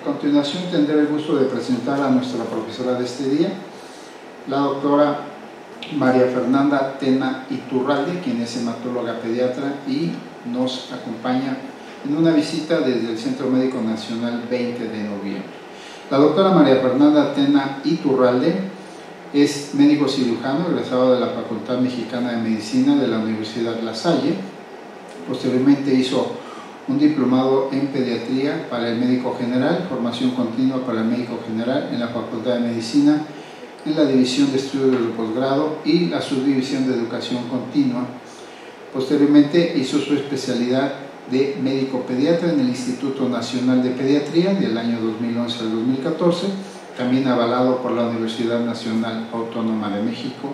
A continuación tendré el gusto de presentar a nuestra profesora de este día, la doctora María Fernanda Tena Iturralde, quien es hematóloga pediatra y nos acompaña en una visita desde el Centro Médico Nacional 20 de noviembre. La doctora María Fernanda Tena Iturralde es médico cirujano egresado de la Facultad Mexicana de Medicina de la Universidad La Salle. Posteriormente hizo un diplomado en pediatría para el médico general, formación continua para el médico general en la Facultad de Medicina, en la División de Estudios de Posgrado y la Subdivisión de Educación Continua. Posteriormente hizo su especialidad de médico pediatra en el Instituto Nacional de Pediatría del año 2011 al 2014, también avalado por la Universidad Nacional Autónoma de México,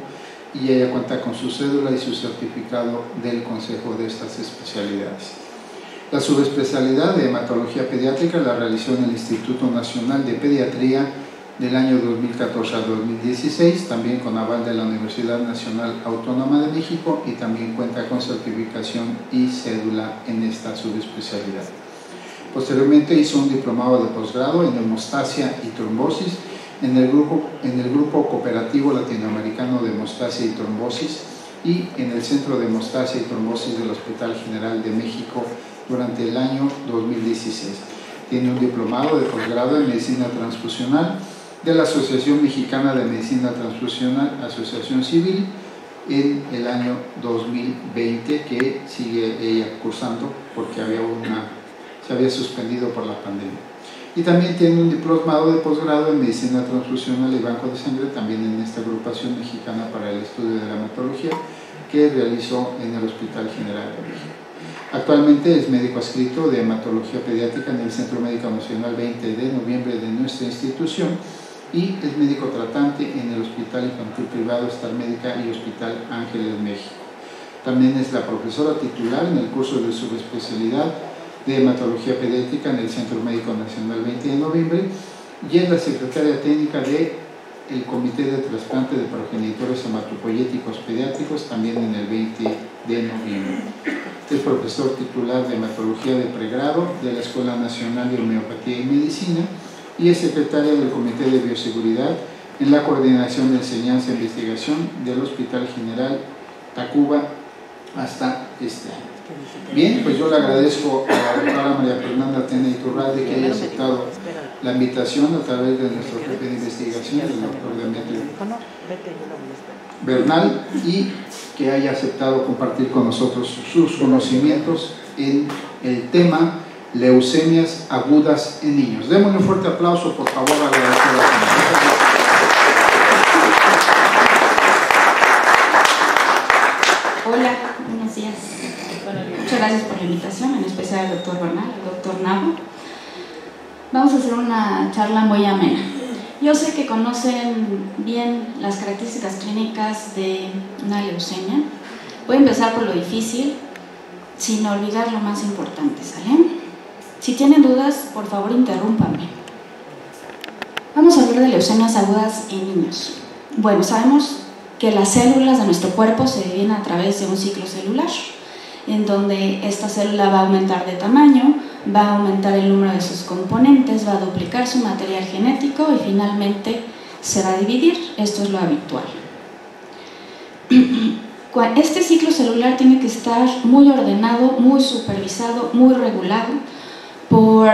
y ella cuenta con su cédula y su certificado del Consejo de estas especialidades. La subespecialidad de hematología pediátrica la realizó en el Instituto Nacional de Pediatría del año 2014 al 2016, también con aval de la Universidad Nacional Autónoma de México, y también cuenta con certificación y cédula en esta subespecialidad. Posteriormente hizo un diplomado de posgrado en hemostasia y trombosis en el grupo cooperativo latinoamericano de hemostasia y trombosis y en el Centro de Hemostasia y Trombosis del Hospital General de México durante el año 2016. Tiene un diplomado de posgrado en medicina transfusional de la Asociación Mexicana de Medicina Transfusional, Asociación Civil, en el año 2020, que sigue ella cursando porque se había suspendido por la pandemia. Y también tiene un diplomado de posgrado en medicina transfusional y banco de sangre, también en esta agrupación mexicana para el estudio de la hematología, que realizó en el Hospital General de México. Actualmente es médico adscrito de hematología pediátrica en el Centro Médico Nacional 20 de noviembre de nuestra institución y es médico tratante en el Hospital Infantil Privado Star Médica y Hospital Ángeles México. También es la profesora titular en el curso de subespecialidad de hematología pediátrica en el Centro Médico Nacional 20 de noviembre y es la secretaria técnica del Comité de Trasplante de Progenitores Hematopoyéticos Pediátricos, también en el 20 de noviembre. Es profesor titular de hematología de pregrado de la Escuela Nacional de Homeopatía y Medicina y es secretaria del Comité de Bioseguridad en la Coordinación de Enseñanza e Investigación del Hospital General Tacuba hasta este año. Bien, pues yo le agradezco a la doctora María Fernanda Tena Iturralde que haya aceptado la invitación a través de nuestro jefe de investigación, el doctor Demetrio Bernal, y que haya aceptado compartir con nosotros sus conocimientos en el tema leucemias agudas en niños. Démosle un fuerte aplauso, por favor, a la doctora. Hola, buenos días. Muchas gracias por la invitación, en especial al doctor Bernal, al doctor Navo. Vamos a hacer una charla muy amena. Yo sé que conocen bien las características clínicas de una leucemia. Voy a empezar por lo difícil, sin olvidar lo más importante, ¿sale? Si tienen dudas, por favor, interrúmpanme. Vamos a hablar de leucemias agudas en niños. Bueno, sabemos que las células de nuestro cuerpo se dividen a través de un ciclo celular, en donde esta célula va a aumentar de tamaño, va a aumentar el número de sus componentes, va a duplicar su material genético y finalmente se va a dividir. Esto es lo habitual. Este ciclo celular tiene que estar muy ordenado, muy supervisado, muy regulado por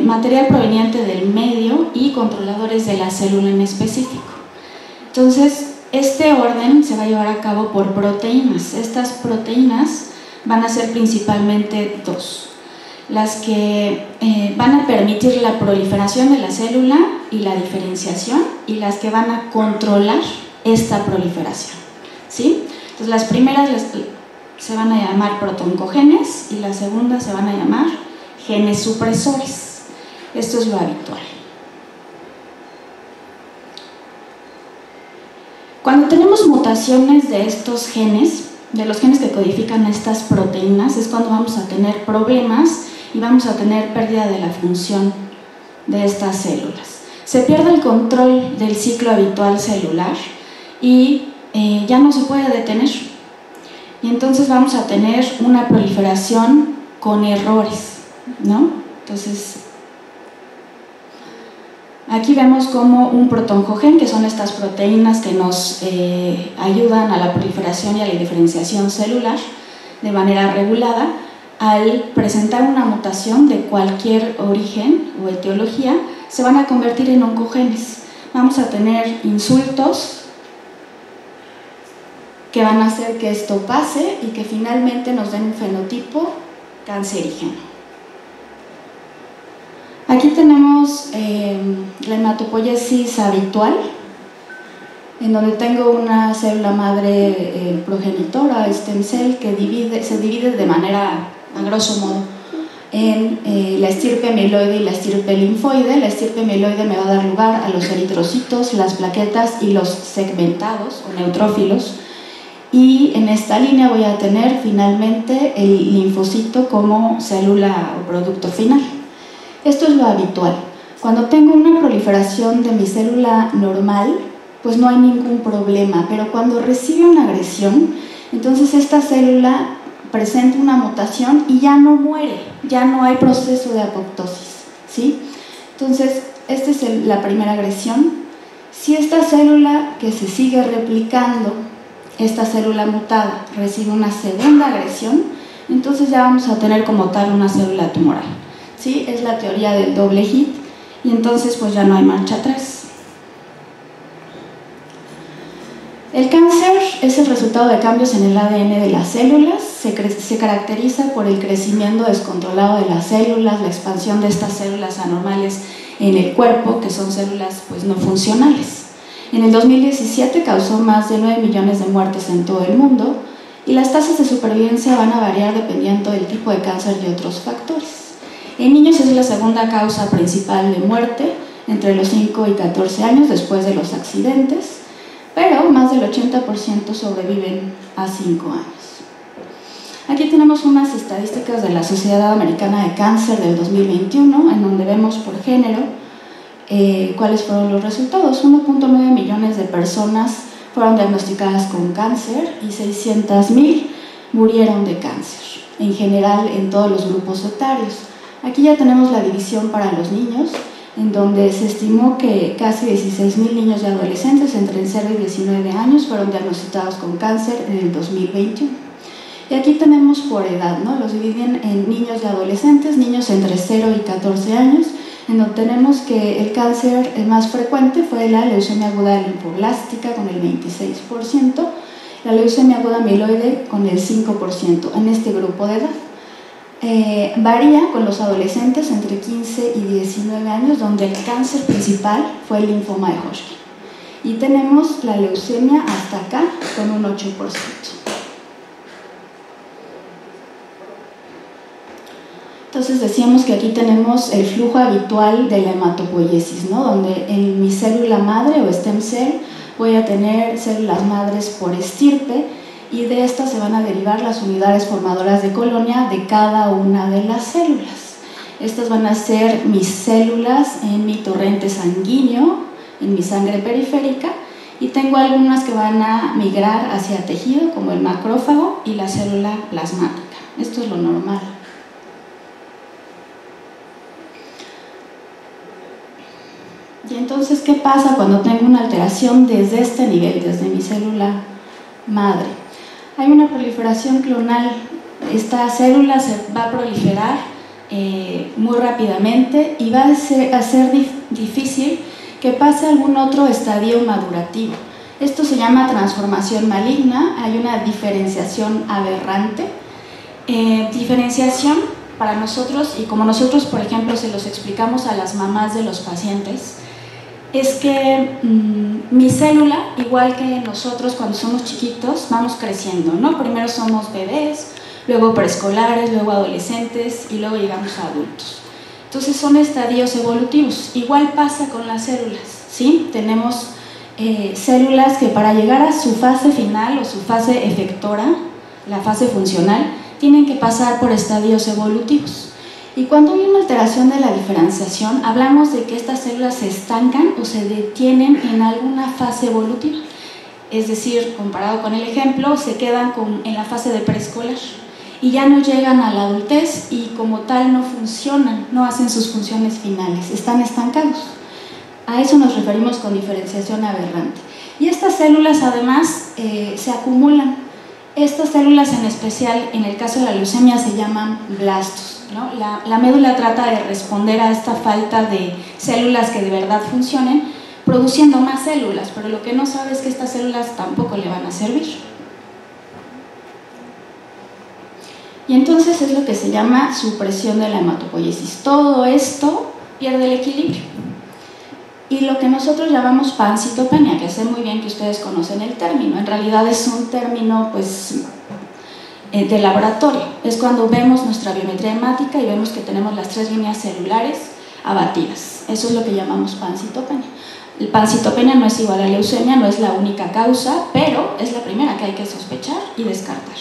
material proveniente del medio y controladores de la célula en específico. Entonces, este orden se va a llevar a cabo por proteínas. Estas proteínas van a ser principalmente dos, las que van a permitir la proliferación de la célula y la diferenciación, y las que van a controlar esta proliferación, ¿sí? Entonces las primeras se van a llamar protoncogenes y las segundas se van a llamar genes supresores. Esto es lo habitual. Cuando tenemos mutaciones de estos genes, de los genes que codifican estas proteínas, es cuando vamos a tener problemas y vamos a tener pérdida de la función de estas células. Se pierde el control del ciclo habitual celular y ya no se puede detener. Y entonces vamos a tener una proliferación con errores, ¿no? Entonces, Aquí vemos como un protoncogen, que son estas proteínas que nos ayudan a la proliferación y a la diferenciación celular de manera regulada, al presentar una mutación de cualquier origen o etiología, se van a convertir en oncogenes. Vamos a tener insultos que van a hacer que esto pase y que finalmente nos den un fenotipo cancerígeno. Aquí tenemos la hematopoiesis habitual, en donde tengo una célula madre progenitora, stem cell, que se divide de manera, a grosso modo, en la estirpe mieloide y la estirpe linfoide. La estirpe mieloide me va a dar lugar a los eritrocitos, las plaquetas y los segmentados o neutrófilos. Y en esta línea voy a tener finalmente el linfocito como célula o producto final. Esto es lo habitual. Cuando tengo una proliferación de mi célula normal, pues no hay ningún problema, pero cuando recibe una agresión, entonces esta célula presenta una mutación y ya no muere, ya no hay proceso de apoptosis, ¿sí? Entonces, esta es la primera agresión. Si esta célula que se sigue replicando, esta célula mutada, recibe una segunda agresión, entonces ya vamos a tener como tal una célula tumoral. ¿Sí? Es la teoría del doble hit y entonces pues ya no hay marcha atrás. El cáncer es el resultado de cambios en el ADN de las células, se caracteriza por el crecimiento descontrolado de las células, la expansión de estas células anormales en el cuerpo, que son células pues no funcionales. En el 2017 causó más de 9 millones de muertes en todo el mundo y las tasas de supervivencia van a variar dependiendo del tipo de cáncer y otros factores. En niños es la segunda causa principal de muerte entre los 5 y 14 años después de los accidentes, pero más del 80% sobreviven a 5 años. Aquí tenemos unas estadísticas de la Sociedad Americana de Cáncer del 2021, en donde vemos por género cuáles fueron los resultados. 1.9 millones de personas fueron diagnosticadas con cáncer y 600,000 murieron de cáncer, en general en todos los grupos etarios. Aquí ya tenemos la división para los niños, en donde se estimó que casi 16,000 niños y adolescentes entre 0 y 19 años fueron diagnosticados con cáncer en el 2021. Y aquí tenemos por edad, ¿no? Los dividen en niños y adolescentes, niños entre 0 y 14 años, en donde tenemos que el cáncer más frecuente fue la leucemia aguda linfoblástica con el 26%, la leucemia aguda mieloide con el 5% en este grupo de edad. Varía con los adolescentes entre 15 y 19 años, donde el cáncer principal fue el linfoma de Hodgkin. Y tenemos la leucemia hasta acá con un 8%. Entonces decíamos que aquí tenemos el flujo habitual de la hematopoiesis, ¿no? Donde en mi célula madre o stem cell voy a tener células madres por estirpe, y de estas se van a derivar las unidades formadoras de colonia de cada una de las células. Estas van a ser mis células en mi torrente sanguíneo, en mi sangre periférica, y tengo algunas que van a migrar hacia tejido, como el macrófago y la célula plasmática. Esto es lo normal. Y entonces, ¿qué pasa cuando tengo una alteración desde este nivel, desde mi célula madre? Hay una proliferación clonal. Esta célula se va a proliferar muy rápidamente y va a ser difícil que pase a algún otro estadio madurativo. Esto se llama transformación maligna. Hay una diferenciación aberrante. Diferenciación para nosotros, y como nosotros, por ejemplo, se los explicamos a las mamás de los pacientes, es que mi célula, igual que nosotros cuando somos chiquitos, vamos creciendo, ¿no? Primero somos bebés, luego preescolares, luego adolescentes y luego llegamos a adultos. Entonces son estadios evolutivos. Igual pasa con las células, ¿sí? Tenemos células que para llegar a su fase final o su fase efectora, la fase funcional, tienen que pasar por estadios evolutivos. Y cuando hay una alteración de la diferenciación, hablamos de que estas células se estancan o se detienen en alguna fase evolutiva. Es decir, comparado con el ejemplo, se quedan en la fase de preescolar y ya no llegan a la adultez y como tal no funcionan, no hacen sus funciones finales, están estancados. A eso nos referimos con diferenciación aberrante. Y estas células además se acumulan. Estas células en especial, en el caso de la leucemia, se llaman blastos, ¿no? La médula trata de responder a esta falta de células que de verdad funcionen, produciendo más células, pero lo que no sabe es que estas células tampoco le van a servir. Y entonces es lo que se llama supresión de la hematopoiesis. Todo esto pierde el equilibrio. Y lo que nosotros llamamos pancitopenia, que sé muy bien que ustedes conocen el término, en realidad es un término pues, de laboratorio. Es cuando vemos nuestra biometría hemática y vemos que tenemos las 3 líneas celulares abatidas. Eso es lo que llamamos pancitopenia. El pancitopenia no es igual a leucemia, no es la única causa, pero es la primera que hay que sospechar y descartar.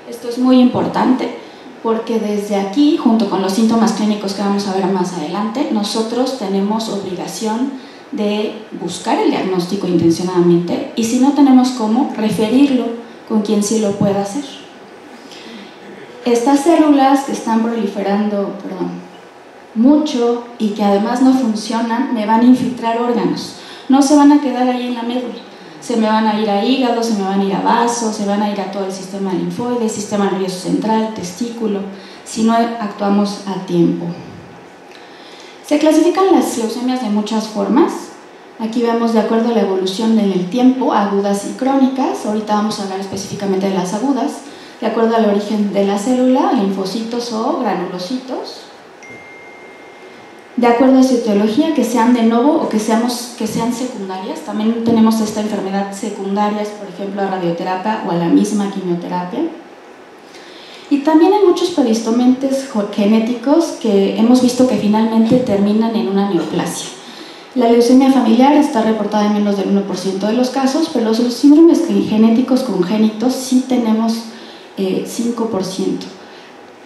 Esto es muy importante porque desde aquí, junto con los síntomas clínicos que vamos a ver más adelante, nosotros tenemos obligación de buscar el diagnóstico intencionadamente y si no tenemos cómo, referirlo con quien sí lo pueda hacer. Estas células que están proliferando mucho y que además no funcionan, me van a infiltrar órganos. No se van a quedar ahí en la médula. Se me van a ir a hígado, se me van a ir a vasos, se van a ir a todo el sistema linfoide, sistema nervioso central, testículo, si no actuamos a tiempo. Se clasifican las leucemias de muchas formas. Aquí vemos de acuerdo a la evolución en el tiempo, agudas y crónicas. Ahorita vamos a hablar específicamente de las agudas, de acuerdo al origen de la célula, linfocitos o granulocitos. De acuerdo a su etiología, que sean de novo o que sean secundarias. También tenemos esta enfermedad secundarias, por ejemplo, a radioterapia o a la misma quimioterapia. Y también hay muchos predisponentes genéticos que hemos visto que finalmente terminan en una neoplasia. La leucemia familiar está reportada en menos del 1% de los casos, pero los síndromes genéticos congénitos sí tenemos 5%.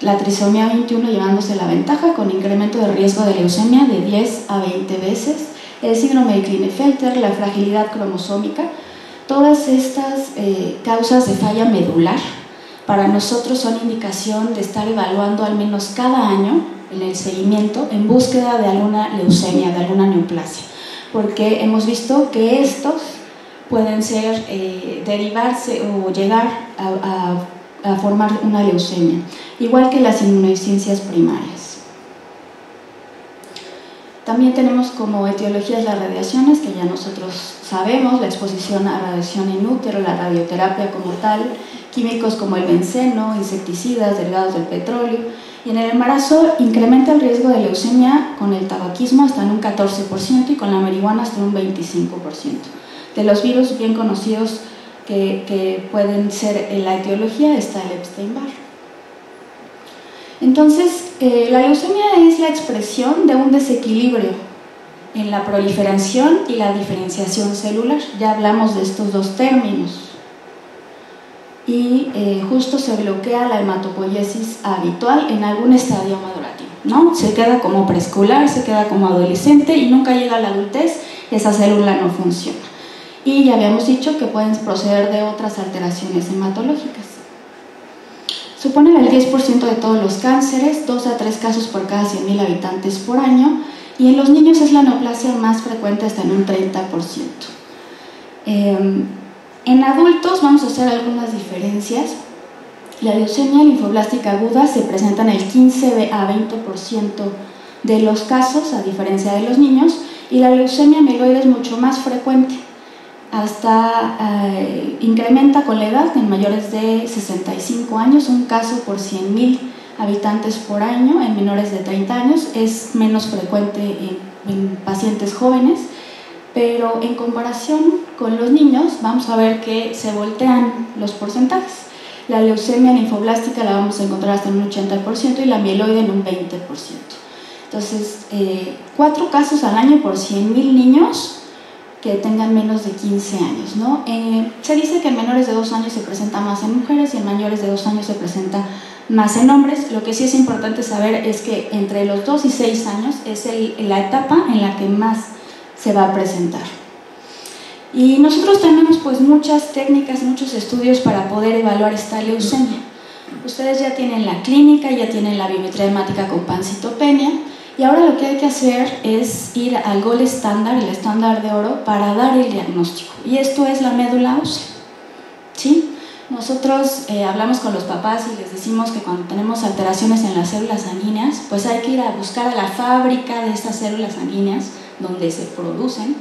La trisomía 21 llevándose la ventaja con incremento de riesgo de leucemia de 10 a 20 veces, el síndrome de Klinefelter, la fragilidad cromosómica, todas estas causas de falla medular para nosotros son indicación de estar evaluando al menos cada año en el seguimiento en búsqueda de alguna leucemia, de alguna neoplasia, porque hemos visto que estos pueden ser, derivarse o llegar a formar una leucemia, igual que las inmunodeficiencias primarias. También tenemos como etiologías las radiaciones, que ya nosotros sabemos, la exposición a radiación in útero, la radioterapia como tal, químicos como el benceno, insecticidas, derivados del petróleo, y en el embarazo incrementa el riesgo de leucemia con el tabaquismo hasta en un 14% y con la marihuana hasta en un 25%. De los virus bien conocidos que pueden ser en la etiología está el Epstein-Barr. Entonces, la leucemia es la expresión de un desequilibrio en la proliferación y la diferenciación celular. Ya hablamos de estos dos términos. Y justo se bloquea la hematopoiesis habitual en algún estadio madurativo, ¿no? Se queda como preescolar, se queda como adolescente y nunca llega a la adultez, esa célula no funciona. Y ya habíamos dicho que pueden proceder de otras alteraciones hematológicas. Suponen el 10% de todos los cánceres, 2 a 3 casos por cada 100.000 habitantes por año, y en los niños es la neoplasia más frecuente hasta en un 30%. En adultos vamos a hacer algunas diferencias. La leucemia linfoblástica aguda se presenta en el 15 a 20% de los casos, a diferencia de los niños, y la leucemia mieloide es mucho más frecuente. Hasta incrementa con la edad en mayores de 65 años, un caso por 100.000 habitantes por año. En menores de 30 años es menos frecuente en pacientes jóvenes, pero en comparación con los niños vamos a ver que se voltean los porcentajes. La leucemia linfoblástica la vamos a encontrar hasta en un 80% y la mieloide en un 20%. Entonces, 4 casos al año por 100.000 niños que tengan menos de 15 años, ¿no? Se dice que en menores de 2 años se presenta más en mujeres y en mayores de 2 años se presenta más en hombres. Lo que sí es importante saber es que entre los 2 y 6 años es la etapa en la que más se va a presentar. Y nosotros tenemos pues muchas técnicas, muchos estudios para poder evaluar esta leucemia. Ustedes ya tienen la clínica, ya tienen la biometría hemática con pancitopenia, Y ahora lo que hay que hacer es ir al gold estándar, el estándar de oro, para dar el diagnóstico. Y esto es la médula ósea, ¿sí? Nosotros hablamos con los papás y les decimos que cuando tenemos alteraciones en las células sanguíneas, pues hay que ir a buscar a la fábrica de estas células sanguíneas, donde se producen,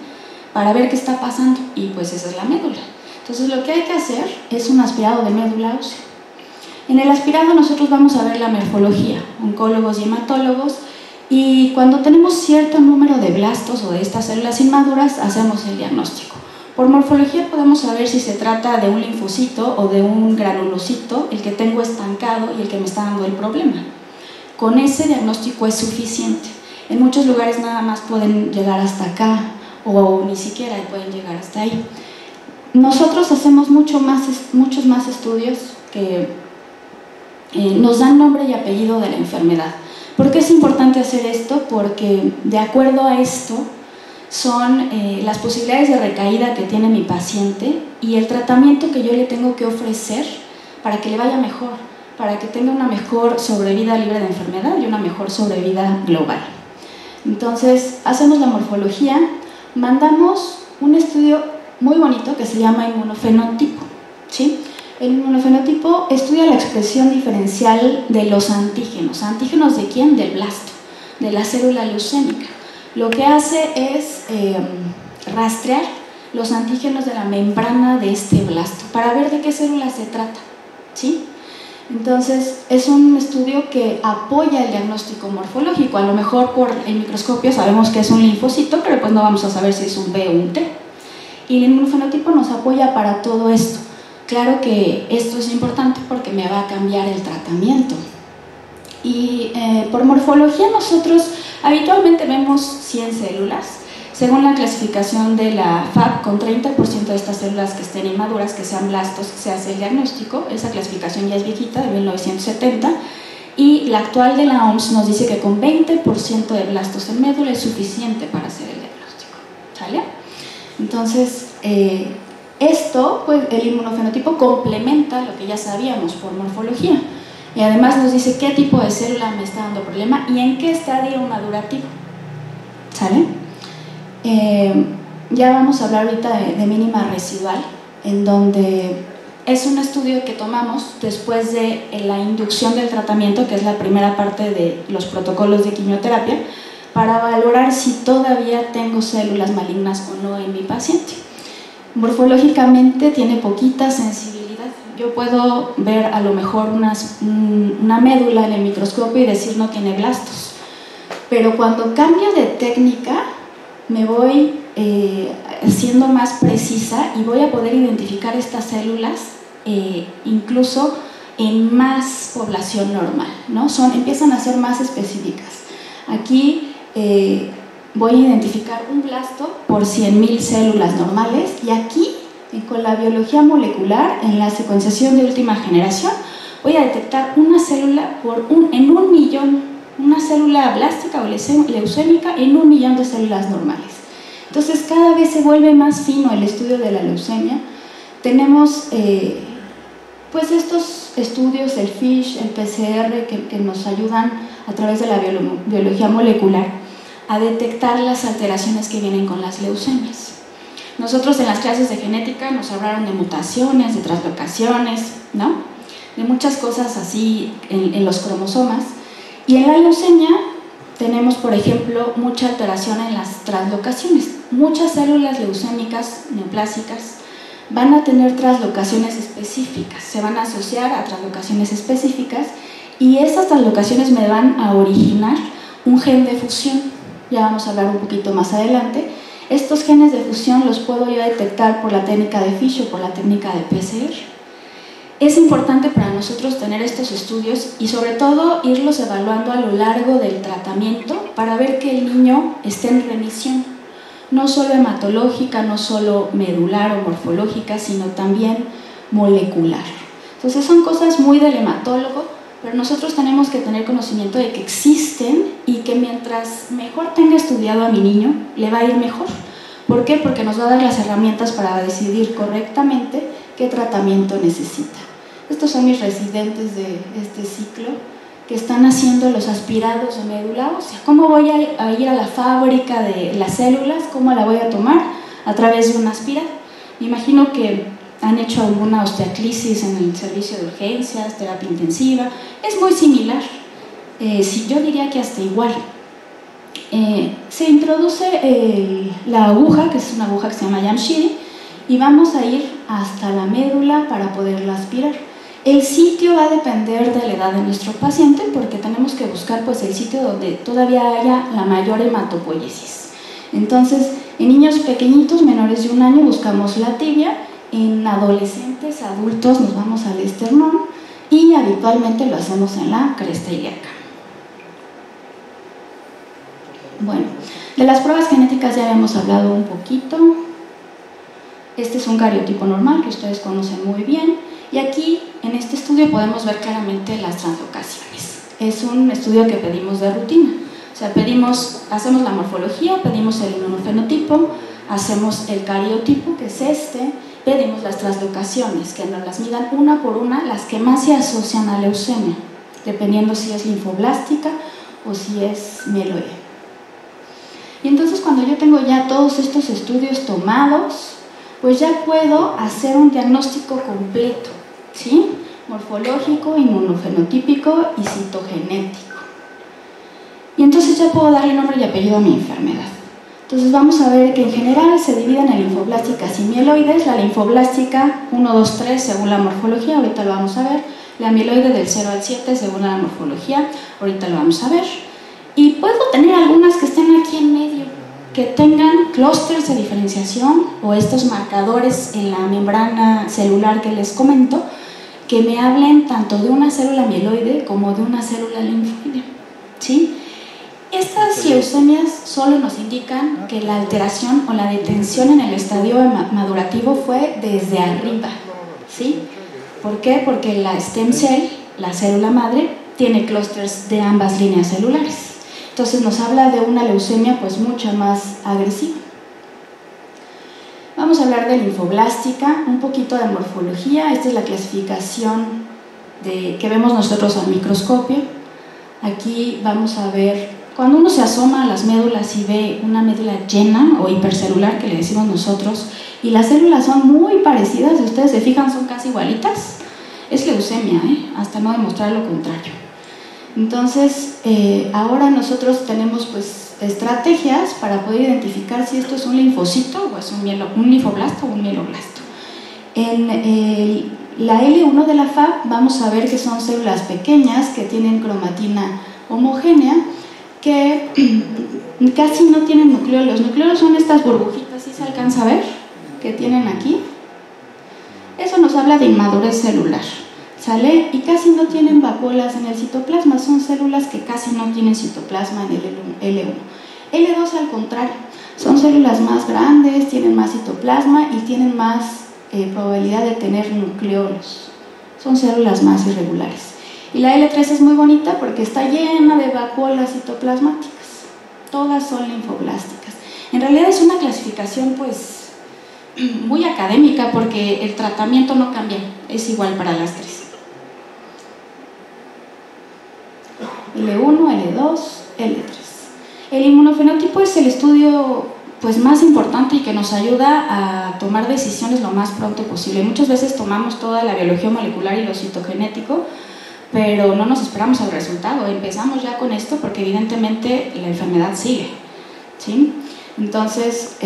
para ver qué está pasando. Y pues esa es la médula. Entonces lo que hay que hacer es un aspirado de médula ósea. En el aspirado nosotros vamos a ver la morfología, oncólogos y hematólogos, y cuando tenemos cierto número de blastos o de estas células inmaduras, hacemos el diagnóstico. Por morfología podemos saber si se trata de un linfocito o de un granulocito, el que tengo estancado y el que me está dando el problema. Con ese diagnóstico es suficiente. En muchos lugares nada más pueden llegar hasta acá o ni siquiera pueden llegar hasta ahí. Nosotros hacemos muchos más estudios que nos dan nombre y apellido de la enfermedad. ¿Por qué es importante hacer esto? Porque de acuerdo a esto son las posibilidades de recaída que tiene mi paciente y el tratamiento que yo le tengo que ofrecer para que le vaya mejor, para que tenga una mejor sobrevida libre de enfermedad y una mejor sobrevida global. Entonces, hacemos la morfología, mandamos un estudio muy bonito que se llama inmunofenotipo, ¿sí? El inmunofenotipo estudia la expresión diferencial de los antígenos. ¿Antígenos de quién? Del blasto, de la célula leucémica. Lo que hace es rastrear los antígenos de la membrana de este blasto para ver de qué célula se trata, ¿sí? Entonces, es un estudio que apoya el diagnóstico morfológico. A lo mejor por el microscopio sabemos que es un linfocito, pero pues no vamos a saber si es un B o un T. Y el inmunofenotipo nos apoya para todo esto. Claro que esto es importante porque me va a cambiar el tratamiento. Y por morfología nosotros habitualmente vemos 100 células. Según la clasificación de la FAB, con 30% de estas células que estén inmaduras, que sean blastos, se hace el diagnóstico. Esa clasificación ya es viejita, de 1970. Y la actual de la OMS nos dice que con 20% de blastos en médula es suficiente para hacer el diagnóstico. ¿Sale? Entonces, esto, pues el inmunofenotipo complementa lo que ya sabíamos por morfología y además nos dice qué tipo de célula me está dando problema y en qué estadio madurativo. ¿Sale? Ya vamos a hablar ahorita de mínima residual, en donde es un estudio que tomamos después de la inducción del tratamiento, que es la primera parte de los protocolos de quimioterapia, para valorar si todavía tengo células malignas o no en mi paciente. Morfológicamente tiene poquita sensibilidad. Yo puedo ver a lo mejor una médula en el microscopio y decir no tiene blastos, pero cuando cambio de técnica me voy siendo más precisa y voy a poder identificar estas células incluso en más población normal, ¿no? Empiezan a ser más específicas. Aquí voy a identificar un blasto por 100.000 células normales y aquí, con la biología molecular, en la secuenciación de última generación, voy a detectar una célula en 1 millón, una célula blástica o leucémica en 1 millón de células normales. Entonces cada vez se vuelve más fino el estudio de la leucemia. Tenemos pues estos estudios, el FISH, el PCR, que nos ayudan a través de la biología molecular a detectar las alteraciones que vienen con las leucemias. Nosotros en las clases de genética nos hablaron de mutaciones, de translocaciones, ¿no? De muchas cosas así en los cromosomas. Y en la leucemia tenemos, por ejemplo, mucha alteración en las translocaciones. Muchas células leucémicas neoplásicas van a tener translocaciones específicas, se van a asociar a translocaciones específicas y esas translocaciones me van a originar un gen de fusión. Ya vamos a hablar un poquito más adelante. Estos genes de fusión los puedo yo detectar por la técnica de FISH o por la técnica de PCR. Es importante para nosotros tener estos estudios y sobre todo irlos evaluando a lo largo del tratamiento para ver que el niño esté en remisión, no solo hematológica, no solo medular o morfológica, sino también molecular. Entonces son cosas muy del hematólogo, pero nosotros tenemos que tener conocimiento de que existen y que mientras mejor tenga estudiado a mi niño, le va a ir mejor. ¿Por qué? Porque nos va a dar las herramientas para decidir correctamente qué tratamiento necesita. Estos son mis residentes de este ciclo que están haciendo los aspirados de médula ósea. ¿Cómo voy a ir a la fábrica de las células? ¿Cómo la voy a tomar? A través de un aspirado. Me imagino que han hecho alguna osteoclisis en el servicio de urgencias, terapia intensiva. Es muy similar, yo diría que hasta igual. Se introduce la aguja, que es una aguja que se llama Jamshidi, y vamos a ir hasta la médula para poderla aspirar. El sitio va a depender de la edad de nuestro paciente, porque tenemos que buscar pues, el sitio donde todavía haya la mayor hematopoiesis. Entonces, en niños pequeñitos, menores de 1 año, buscamos la tibia. En adolescentes, adultos, nos vamos al esternón, y habitualmente lo hacemos en la cresta ilíaca. Bueno, de las pruebas genéticas ya habíamos hablado un poquito. Este es un cariotipo normal que ustedes conocen muy bien, y aquí en este estudio podemos ver claramente las translocaciones. Es un estudio que pedimos de rutina, o sea, hacemos la morfología, pedimos el inmunofenotipo, hacemos el cariotipo, que es este, pedimos las translocaciones, que nos las midan una por una, las que más se asocian a leucemia, dependiendo si es linfoblástica o si es mieloide. Y entonces cuando yo tengo ya todos estos estudios tomados, pues ya puedo hacer un diagnóstico completo, ¿sí? Morfológico, inmunofenotípico y citogenético. Y entonces ya puedo darle nombre y apellido a mi enfermedad. Entonces vamos a ver que en general se dividen en linfoblásticas y mieloides. La linfoblástica 1, 2, 3 según la morfología, ahorita lo vamos a ver. La mieloide del 0 al 7 según la morfología, ahorita lo vamos a ver. Y puedo tener algunas que estén aquí en medio, que tengan clústeres de diferenciación o estos marcadores en la membrana celular que les comento, que me hablen tanto de una célula mieloide como de una célula linfoide, ¿sí? Estas leucemias solo nos indican que la alteración o la detención en el estadio madurativo fue desde arriba, ¿sí? ¿Por qué? Porque la stem cell, la célula madre, tiene clústeres de ambas líneas celulares. Entonces nos habla de una leucemia pues mucho más agresiva. Vamos a hablar de linfoblástica, un poquito de morfología. Esta es la clasificación que vemos nosotros al microscopio. Aquí vamos a ver, cuando uno se asoma a las médulas y ve una médula llena o hipercelular, que le decimos nosotros, y las células son muy parecidas, si ustedes se fijan son casi igualitas, es leucemia, hasta no demostrar lo contrario. Entonces, ahora nosotros tenemos pues estrategias para poder identificar si esto es un linfocito o es un linfoblasto o un mieloblasto. En la L1 de la FAP vamos a ver que son células pequeñas que tienen cromatina homogénea, que casi no tienen nucleolos. Los nucleolos son estas burbujitas, ¿sí se alcanza a ver? Que tienen aquí. Eso nos habla de inmadurez celular, ¿sale? Y casi no tienen vacuolas en el citoplasma, son células que casi no tienen citoplasma en el L1. L2 al contrario, son células más grandes, tienen más citoplasma y tienen más probabilidad de tener nucleolos. Son células más irregulares. Y la L3 es muy bonita porque está llena de vacuolas citoplasmáticas. Todas son linfoblásticas. En realidad es una clasificación pues muy académica porque el tratamiento no cambia, es igual para las tres. L1, L2, L3. El inmunofenotipo es el estudio pues más importante y que nos ayuda a tomar decisiones lo más pronto posible. Muchas veces tomamos toda la biología molecular y lo citogenético, pero no nos esperamos al resultado, empezamos ya con esto porque evidentemente la enfermedad sigue, ¿sí? Entonces,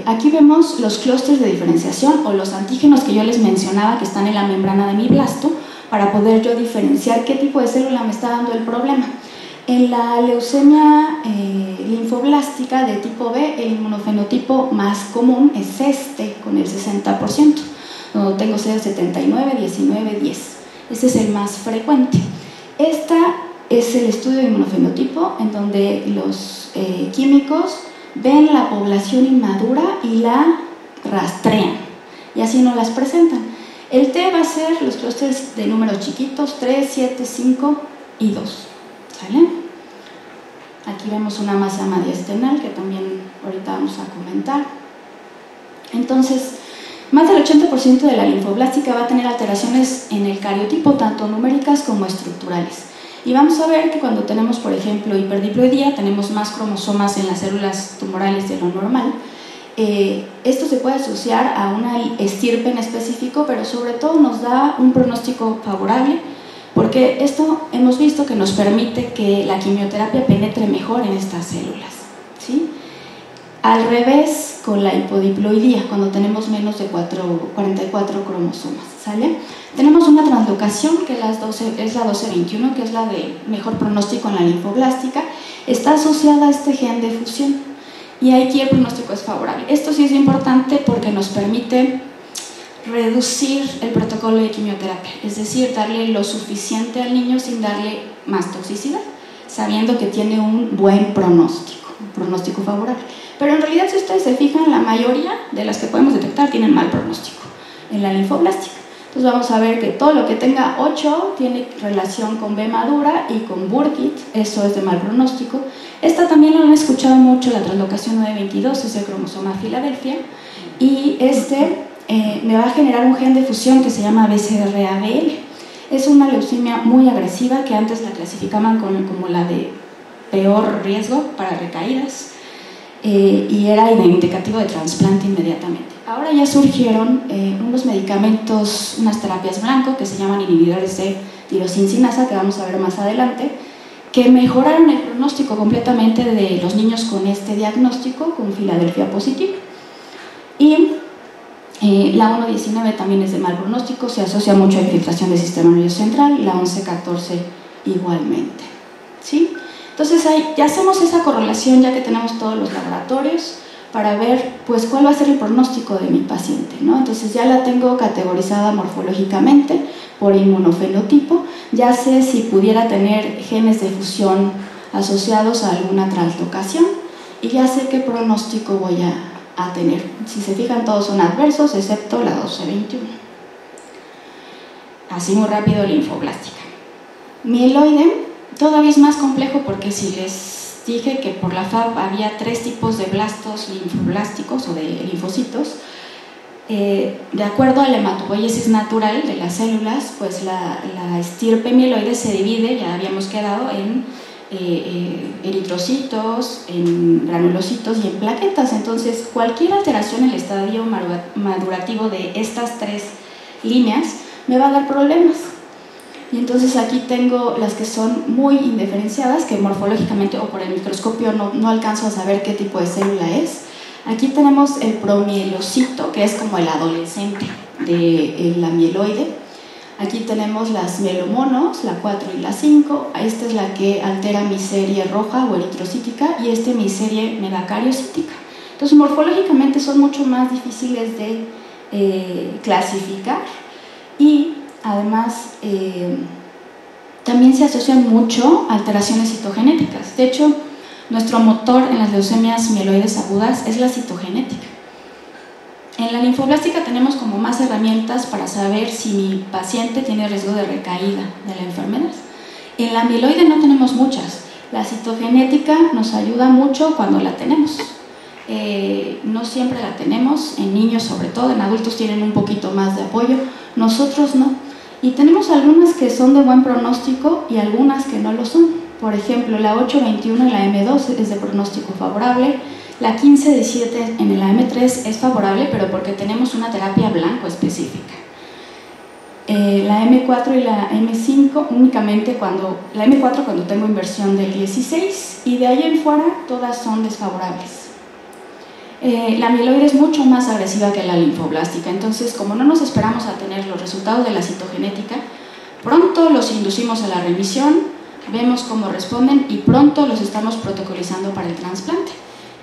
aquí vemos los clústeres de diferenciación o los antígenos que yo les mencionaba que están en la membrana de mi blasto para poder yo diferenciar qué tipo de célula me está dando el problema. En la leucemia linfoblástica de tipo B, el inmunofenotipo más común es este, con el 60%, donde tengo CD79, 19, 10. Ese es el más frecuente. Esta es el estudio de inmunofenotipo en donde los químicos ven la población inmadura y la rastrean y así nos las presentan. El T va a ser los clústeres de números chiquitos, 3, 7, 5 y 2. ¿Sale? Aquí vemos una masa mediastinal que también ahorita vamos a comentar. Entonces, más del 80% de la linfoblástica va a tener alteraciones en el cariotipo, tanto numéricas como estructurales. Y vamos a ver que cuando tenemos, por ejemplo, hiperdiploidía, tenemos más cromosomas en las células tumorales de lo normal. Esto se puede asociar a una estirpe en específico, pero sobre todo nos da un pronóstico favorable, porque esto hemos visto que nos permite que la quimioterapia penetre mejor en estas células, ¿sí? Al revés con la hipodiploidía, cuando tenemos menos de 44 cromosomas, ¿sale? Tenemos una translocación que es la 1221, que es la de mejor pronóstico en la linfoblástica, está asociada a este gen de fusión y aquí el pronóstico es favorable. Esto sí es importante porque nos permite reducir el protocolo de quimioterapia, es decir, darle lo suficiente al niño sin darle más toxicidad, sabiendo que tiene un buen pronóstico, un pronóstico favorable. Pero en realidad, si ustedes se fijan, la mayoría de las que podemos detectar tienen mal pronóstico en la linfoblástica. Entonces vamos a ver que todo lo que tenga 8 tiene relación con B madura y con Burkitt, eso es de mal pronóstico. Esta también lo han escuchado mucho, la translocación 922, es el cromosoma Filadelfia, y me va a generar un gen de fusión que se llama BCR-ABL. Es una leucemia muy agresiva que antes la clasificaban como la de peor riesgo para recaídas, y era indicativo de trasplante inmediatamente. Ahora ya surgieron unos medicamentos, unas terapias blanco que se llaman inhibidores de tirosincinasa, que vamos a ver más adelante, que mejoraron el pronóstico completamente de los niños con este diagnóstico, con Filadelfia positivo. Y la 1.19 también es de mal pronóstico, se asocia mucho a infiltración del sistema nervioso central, y la 11.14 igualmente, ¿sí? Entonces ya hacemos esa correlación ya que tenemos todos los laboratorios para ver pues cuál va a ser el pronóstico de mi paciente, ¿no? Entonces ya la tengo categorizada morfológicamente por inmunofenotipo, ya sé si pudiera tener genes de fusión asociados a alguna translocación y ya sé qué pronóstico voy a tener. Si se fijan, todos son adversos excepto la 1221. Así muy rápido, linfoblástica. Mieloide todavía es más complejo porque si les dije que por la FAB había 3 tipos de blastos linfoblásticos o de linfocitos, de acuerdo a la hematopoiesis natural de las células, pues la estirpe mieloide se divide, ya habíamos quedado, en eritrocitos, en granulocitos y en plaquetas. Entonces cualquier alteración en el estadio madurativo de estas 3 líneas me va a dar problemas. Y entonces aquí tengo las que son muy indiferenciadas, que morfológicamente o por el microscopio no alcanzo a saber qué tipo de célula es. Aquí tenemos el promielocito, que es como el adolescente de la mieloide. Aquí tenemos las mielomonos, la 4 y la 5. Esta es la que altera mi serie roja o eritrocítica y mi serie megacariocítica. Entonces morfológicamente son mucho más difíciles de clasificar y además, también se asocian mucho a alteraciones citogenéticas. De hecho, nuestro motor en las leucemias mieloides agudas es la citogenética. En la linfoblástica tenemos como más herramientas para saber si mi paciente tiene riesgo de recaída de la enfermedad. En la mieloide no tenemos muchas. La citogenética nos ayuda mucho cuando la tenemos. No siempre la tenemos, en niños sobre todo, en adultos tienen un poquito más de apoyo, nosotros no. Y tenemos algunas que son de buen pronóstico y algunas que no lo son. Por ejemplo, la 821 en la M2 es de pronóstico favorable, la 1517 en la M3 es favorable, pero porque tenemos una terapia blanco específica. La M4 y la M5 únicamente la M4 cuando tengo inversión del 16 y de ahí en fuera todas son desfavorables. La mieloide es mucho más agresiva que la linfoblástica, entonces como no nos esperamos a tener los resultados de la citogenética, pronto los inducimos a la remisión, vemos cómo responden y pronto los estamos protocolizando para el trasplante,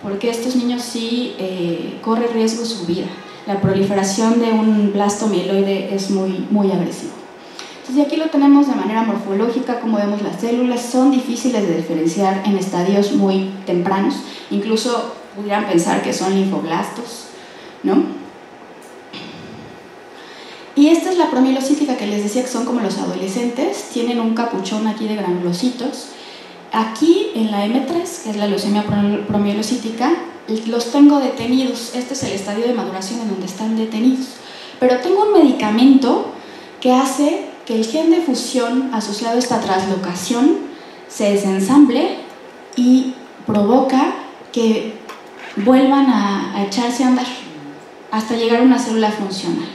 porque estos niños sí corre riesgo su vida. La proliferación de un blasto mieloide es muy agresivo. Entonces aquí lo tenemos de manera morfológica, como vemos las células son difíciles de diferenciar en estadios muy tempranos, incluso pudieran pensar que son linfoblastos, ¿no? Y esta es la promielocítica que les decía que son como los adolescentes, tienen un capuchón aquí de granulocitos. Aquí en la M3, que es la leucemia promielocítica, los tengo detenidos. Este es el estadio de maduración en donde están detenidos. Pero tengo un medicamento que hace que el gen de fusión asociado a esta translocación se desensamble y provoca que vuelvan a echarse a andar hasta llegar a una célula funcional.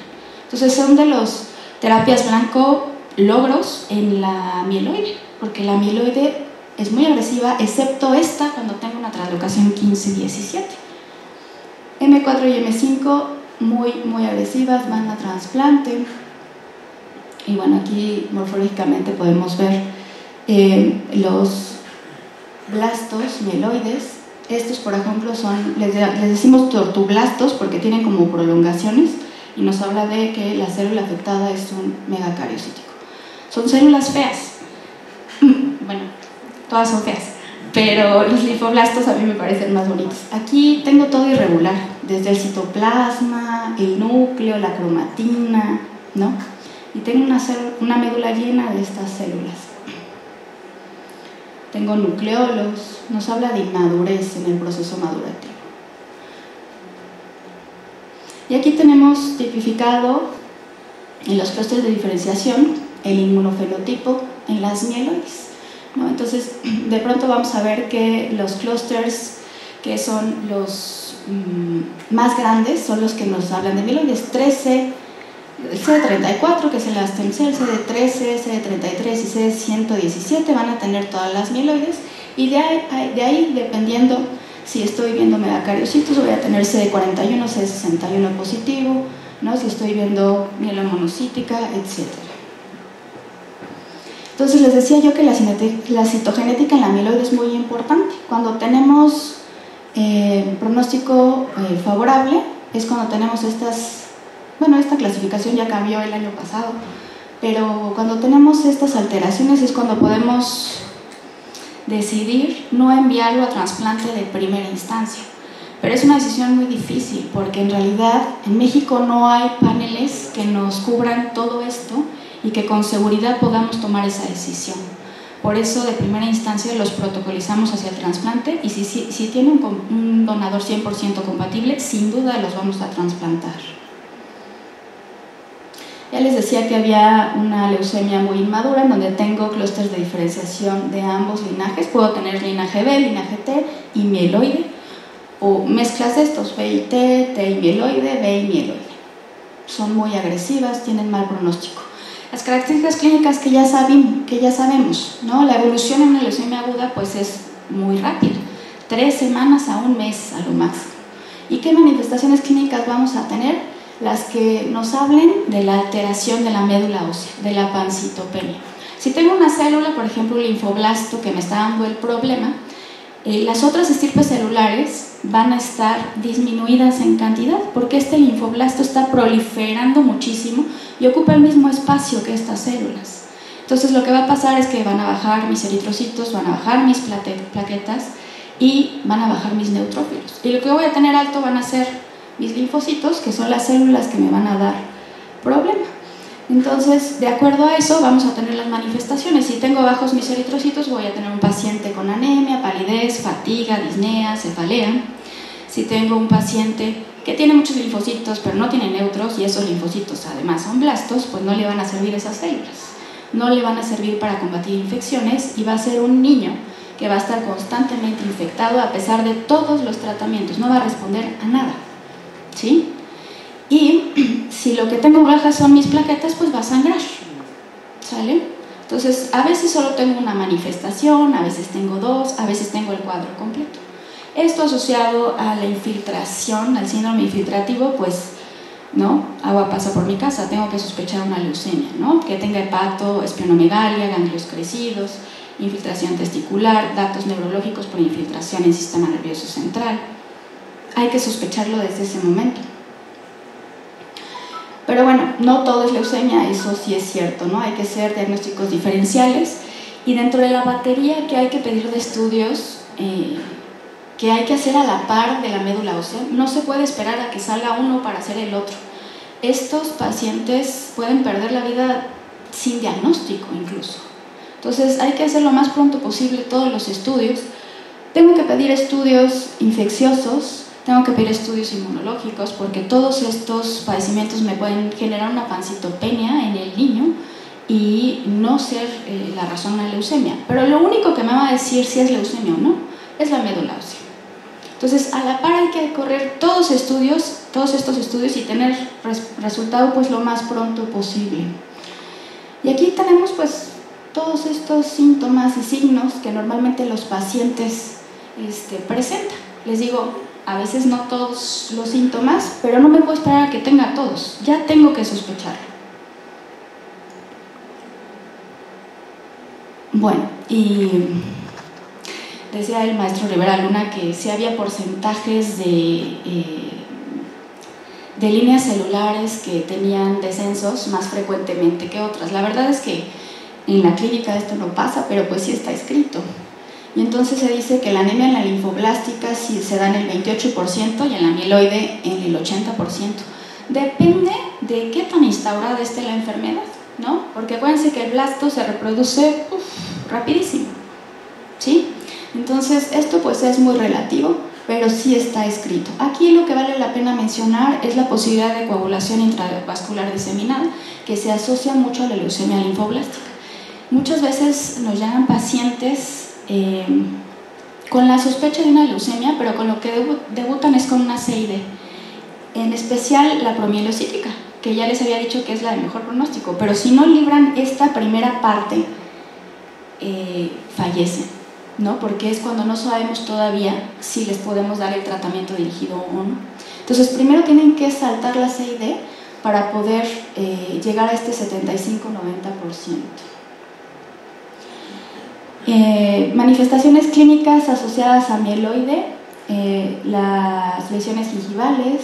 Entonces son de los terapias blanco logros en la mieloide, porque la mieloide es muy agresiva, excepto esta cuando tengo una translocación 15-17. M4 y M5 muy agresivas, van a trasplante. Y bueno, aquí morfológicamente podemos ver los blastos mieloides. Estos, por ejemplo, son, les decimos tortublastos porque tienen como prolongaciones y nos habla de que la célula afectada es un megacariocítico. Son células feas. Bueno, todas son feas, pero los linfoblastos a mí me parecen más bonitos. Aquí tengo todo irregular, desde el citoplasma, el núcleo, la cromatina, ¿no? Y tengo una médula llena de estas células. Tengo nucleolos, nos habla de inmadurez en el proceso madurativo. Y aquí tenemos tipificado en los clústeres de diferenciación el inmunofenotipo en las mieloides, ¿no? Entonces, de pronto vamos a ver que los clústeres que son los más grandes son los que nos hablan de mieloides. 13, el CD34, que es el stem cell, CD13, CD33 y CD117 van a tener todas las mieloides, y de ahí dependiendo si estoy viendo megacariocitos voy a tener CD41, CD61 positivo, ¿no? Si estoy viendo mielomonocítica, etc. Entonces les decía yo que la citogenética en la mieloide es muy importante. Cuando tenemos pronóstico favorable es cuando tenemos esta clasificación ya cambió el año pasado, pero cuando tenemos estas alteraciones es cuando podemos decidir no enviarlo a trasplante de primera instancia. Pero es una decisión muy difícil porque en realidad en México no hay paneles que nos cubran todo esto y que con seguridad podamos tomar esa decisión. Por eso de primera instancia los protocolizamos hacia el trasplante, y si tiene un donador 100% compatible, sin duda los vamos a trasplantar. Ya les decía que había una leucemia muy inmadura en donde tengo clústeres de diferenciación de ambos linajes. Puedo tener linaje B, linaje T y mieloide, o mezclas de estos, B y T, T y mieloide, B y mieloide. Son muy agresivas, tienen mal pronóstico. Las características clínicas que ya sabemos, ¿no? La evolución en una leucemia aguda pues es muy rápida, 3 semanas a 1 mes a lo máximo. ¿Y qué manifestaciones clínicas vamos a tener? Las que nos hablen de la alteración de la médula ósea, de la pancitopenia. Si tengo una célula, por ejemplo un linfoblasto que me está dando el problema, las otras estirpes celulares van a estar disminuidas en cantidad porque este linfoblasto está proliferando muchísimo y ocupa el mismo espacio que estas células. Entonces lo que va a pasar es que van a bajar mis eritrocitos, van a bajar mis plaquetas y van a bajar mis neutrófilos. Y lo que voy a tener alto van a ser mis linfocitos, que son las células que me van a dar problema. Entonces, de acuerdo a eso, vamos a tener las manifestaciones. Si tengo bajos mis eritrocitos, voy a tener un paciente con anemia, palidez, fatiga, disnea, cefalea. Si tengo un paciente que tiene muchos linfocitos, pero no tiene neutros, y esos linfocitos además son blastos, pues no le van a servir esas células. No le van a servir para combatir infecciones, y va a ser un niño que va a estar constantemente infectado a pesar de todos los tratamientos. No va a responder a nada, ¿sí? Y si lo que tengo bajas son mis plaquetas, pues va a sangrar, ¿sale? Entonces, a veces solo tengo una manifestación, a veces tengo 2, a veces tengo el cuadro completo. Esto asociado a la infiltración, al síndrome infiltrativo, pues, ¿no? Agua pasa por mi casa, tengo que sospechar una leucemia, ¿no? Que tenga hepato, esplenomegalia, ganglios crecidos, infiltración testicular, datos neurológicos por infiltración en sistema nervioso central. Hay que sospecharlo desde ese momento. Pero bueno, no todo es leucemia, eso sí es cierto, ¿no? Hay que hacer diagnósticos diferenciales, y dentro de la batería que hay que pedir de estudios que hay que hacer a la par de la médula ósea, no se puede esperar a que salga uno para hacer el otro. Estos pacientes pueden perder la vida sin diagnóstico incluso. Entonces hay que hacer lo más pronto posible todos los estudios. Tengo que pedir estudios infecciosos, tengo que pedir estudios inmunológicos, porque todos estos padecimientos me pueden generar una pancitopenia en el niño y no ser la razón de la leucemia. Pero lo único que me va a decir si es leucemia o no es la médula ósea. Entonces, a la par hay que correr todos estos estudios y tener resultado pues lo más pronto posible. Y aquí tenemos pues todos estos síntomas y signos que normalmente los pacientes presentan. Les digo, a veces no todos los síntomas, pero no me puedo esperar a que tenga todos, ya tengo que sospecharlo. Bueno, y decía el maestro Rivera Luna que sí había porcentajes de líneas celulares que tenían descensos más frecuentemente que otras. La verdad es que en la clínica esto no pasa, pero pues sí está escrito. Y entonces se dice que la anemia en la linfoblástica sí se da en el 28% y en la mieloide en el 80%. Depende de qué tan instaurada esté la enfermedad, ¿no? Porque acuérdense que el blasto se reproduce rapidísimo, ¿sí? Entonces esto pues es muy relativo, pero sí está escrito. Aquí lo que vale la pena mencionar es la posibilidad de coagulación intravascular diseminada, que se asocia mucho a la leucemia linfoblástica. Muchas veces nos llegan pacientes con la sospecha de una leucemia, pero con lo que debutan es con una CID, en especial la promielocítica, que ya les había dicho que es la de mejor pronóstico, pero si no libran esta primera parte, fallecen, ¿no? Porque es cuando no sabemos todavía si les podemos dar el tratamiento dirigido o no. Entonces primero tienen que saltar la CID para poder llegar a este 75-90%. Manifestaciones clínicas asociadas a mieloide, las lesiones gingivales,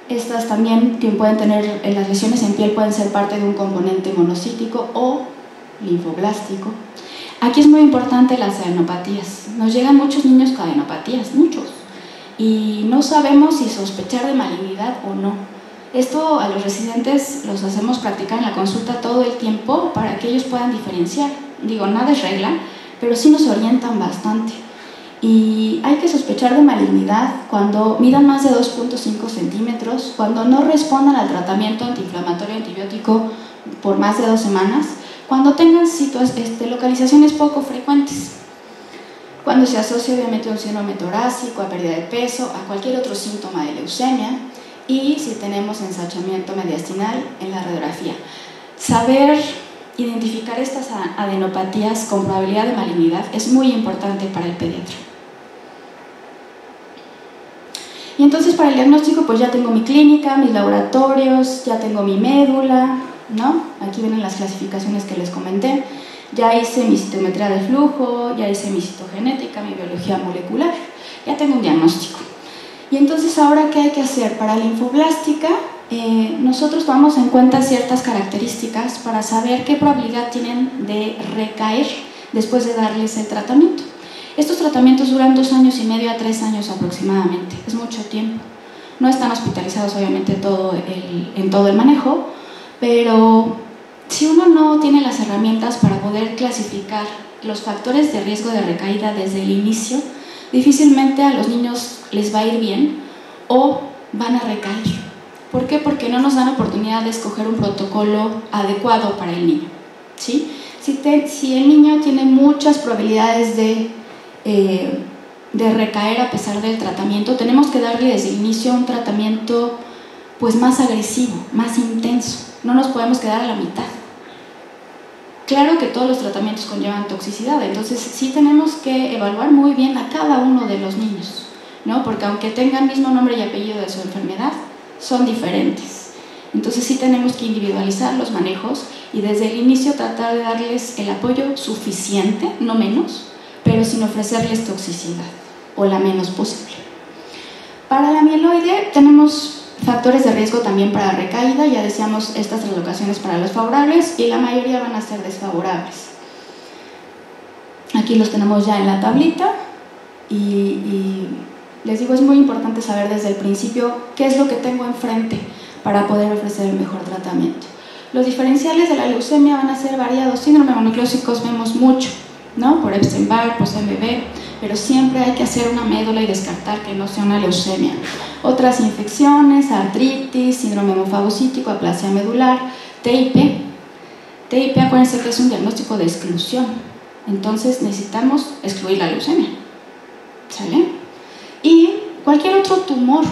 estas también que pueden tener, las lesiones en piel pueden ser parte de un componente monocítico o linfoblástico. Aquí es muy importante las adenopatías. Nos llegan muchos niños con adenopatías, muchos, y no sabemos si sospechar de malignidad o no. Esto a los residentes los hacemos practicar en la consulta todo el tiempo para que ellos puedan diferenciar. Digo, nada es regla, pero sí nos orientan bastante. Y hay que sospechar de malignidad cuando midan más de 2.5 centímetros, cuando no respondan al tratamiento antiinflamatorio antibiótico por más de 2 semanas, cuando tengan localizaciones poco frecuentes, cuando se asocia obviamente a un síndrome torácico, a pérdida de peso, a cualquier otro síntoma de leucemia, y si tenemos ensachamiento mediastinal en la radiografía. Saber identificar estas adenopatías con probabilidad de malignidad es muy importante para el pediatra. Y entonces para el diagnóstico pues ya tengo mi clínica, mis laboratorios, ya tengo mi médula, ¿no? Aquí vienen las clasificaciones que les comenté. Ya hice mi citometría de flujo, ya hice mi citogenética, mi biología molecular, ya tengo un diagnóstico. Y entonces ahora, ¿qué hay que hacer? Para la linfoblástica, nosotros tomamos en cuenta ciertas características para saber qué probabilidad tienen de recaer después de darles el tratamiento. Estos tratamientos duran 2 años y medio a 3 años aproximadamente, es mucho tiempo. No están hospitalizados obviamente en todo el manejo, pero si uno no tiene las herramientas para poder clasificar los factores de riesgo de recaída desde el inicio, difícilmente a los niños les va a ir bien o van a recaer. ¿Por qué? Porque no nos dan oportunidad de escoger un protocolo adecuado para el niño, ¿sí? Si el niño tiene muchas probabilidades de recaer a pesar del tratamiento, tenemos que darle desde el inicio un tratamiento pues más agresivo, más intenso. No nos podemos quedar a la mitad. Claro que todos los tratamientos conllevan toxicidad, entonces sí tenemos que evaluar muy bien a cada uno de los niños, ¿no? Porque aunque tengan mismo nombre y apellido de su enfermedad, son diferentes. Entonces sí tenemos que individualizar los manejos y desde el inicio tratar de darles el apoyo suficiente, no menos, pero sin ofrecerles toxicidad o la menos posible. Para la mieloide tenemos factores de riesgo también para recaída, ya decíamos estas translocaciones para los favorables y la mayoría van a ser desfavorables. Aquí los tenemos ya en la tablita y les digo, es muy importante saber desde el principio qué es lo que tengo enfrente para poder ofrecer el mejor tratamiento. Los diferenciales de la leucemia van a ser variados. Síndrome monoclósicos vemos mucho, ¿no? Por Epstein-Barr, por CMV, pero siempre hay que hacer una médula y descartar que no sea una leucemia. Otras infecciones, artritis, síndrome hemofagocítico, aplasia medular, TIP. TIP, acuérdense que es un diagnóstico de exclusión. Entonces necesitamos excluir la leucemia. ¿Sale? Y cualquier otro tumor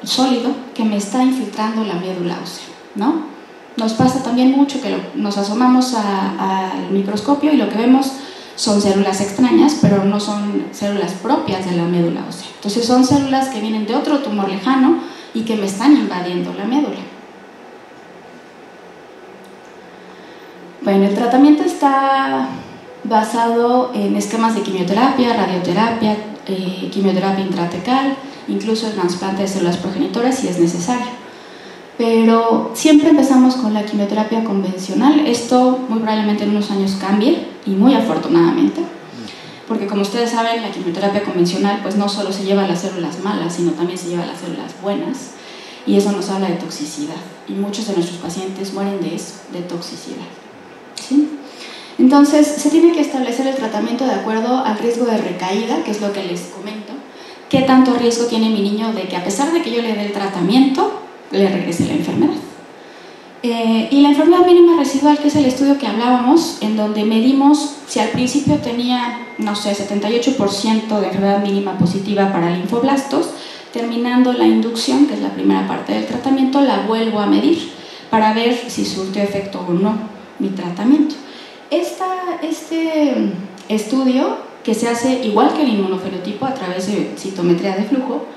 sólido que me está infiltrando la médula ósea, ¿no? Nos pasa también mucho que nos asomamos al microscopio y lo que vemos son células extrañas, pero no son células propias de la médula ósea. Entonces son células que vienen de otro tumor lejano y que me están invadiendo la médula. Bueno, el tratamiento está basado en esquemas de quimioterapia, radioterapia, quimioterapia intratecal, incluso el trasplante de células progenitoras si es necesario. Pero siempre empezamos con la quimioterapia convencional. Esto muy probablemente en unos años cambie, y muy afortunadamente, porque como ustedes saben, la quimioterapia convencional pues no solo se lleva las células malas, sino también se lleva las células buenas, y eso nos habla de toxicidad, y muchos de nuestros pacientes mueren de eso, de toxicidad. ¿Sí? Entonces, se tiene que establecer el tratamiento de acuerdo al riesgo de recaída, que es lo que les comento. ¿Qué tanto riesgo tiene mi niño de que a pesar de que yo le dé el tratamiento, le regrese la enfermedad? Y la enfermedad mínima residual, que es el estudio que hablábamos, en donde medimos si al principio tenía, no sé, 78% de enfermedad mínima positiva para linfoblastos, terminando la inducción, que es la primera parte del tratamiento, la vuelvo a medir para ver si surtió efecto o no mi tratamiento. Este estudio, que se hace igual que el inmunofenotipo a través de citometría de flujo,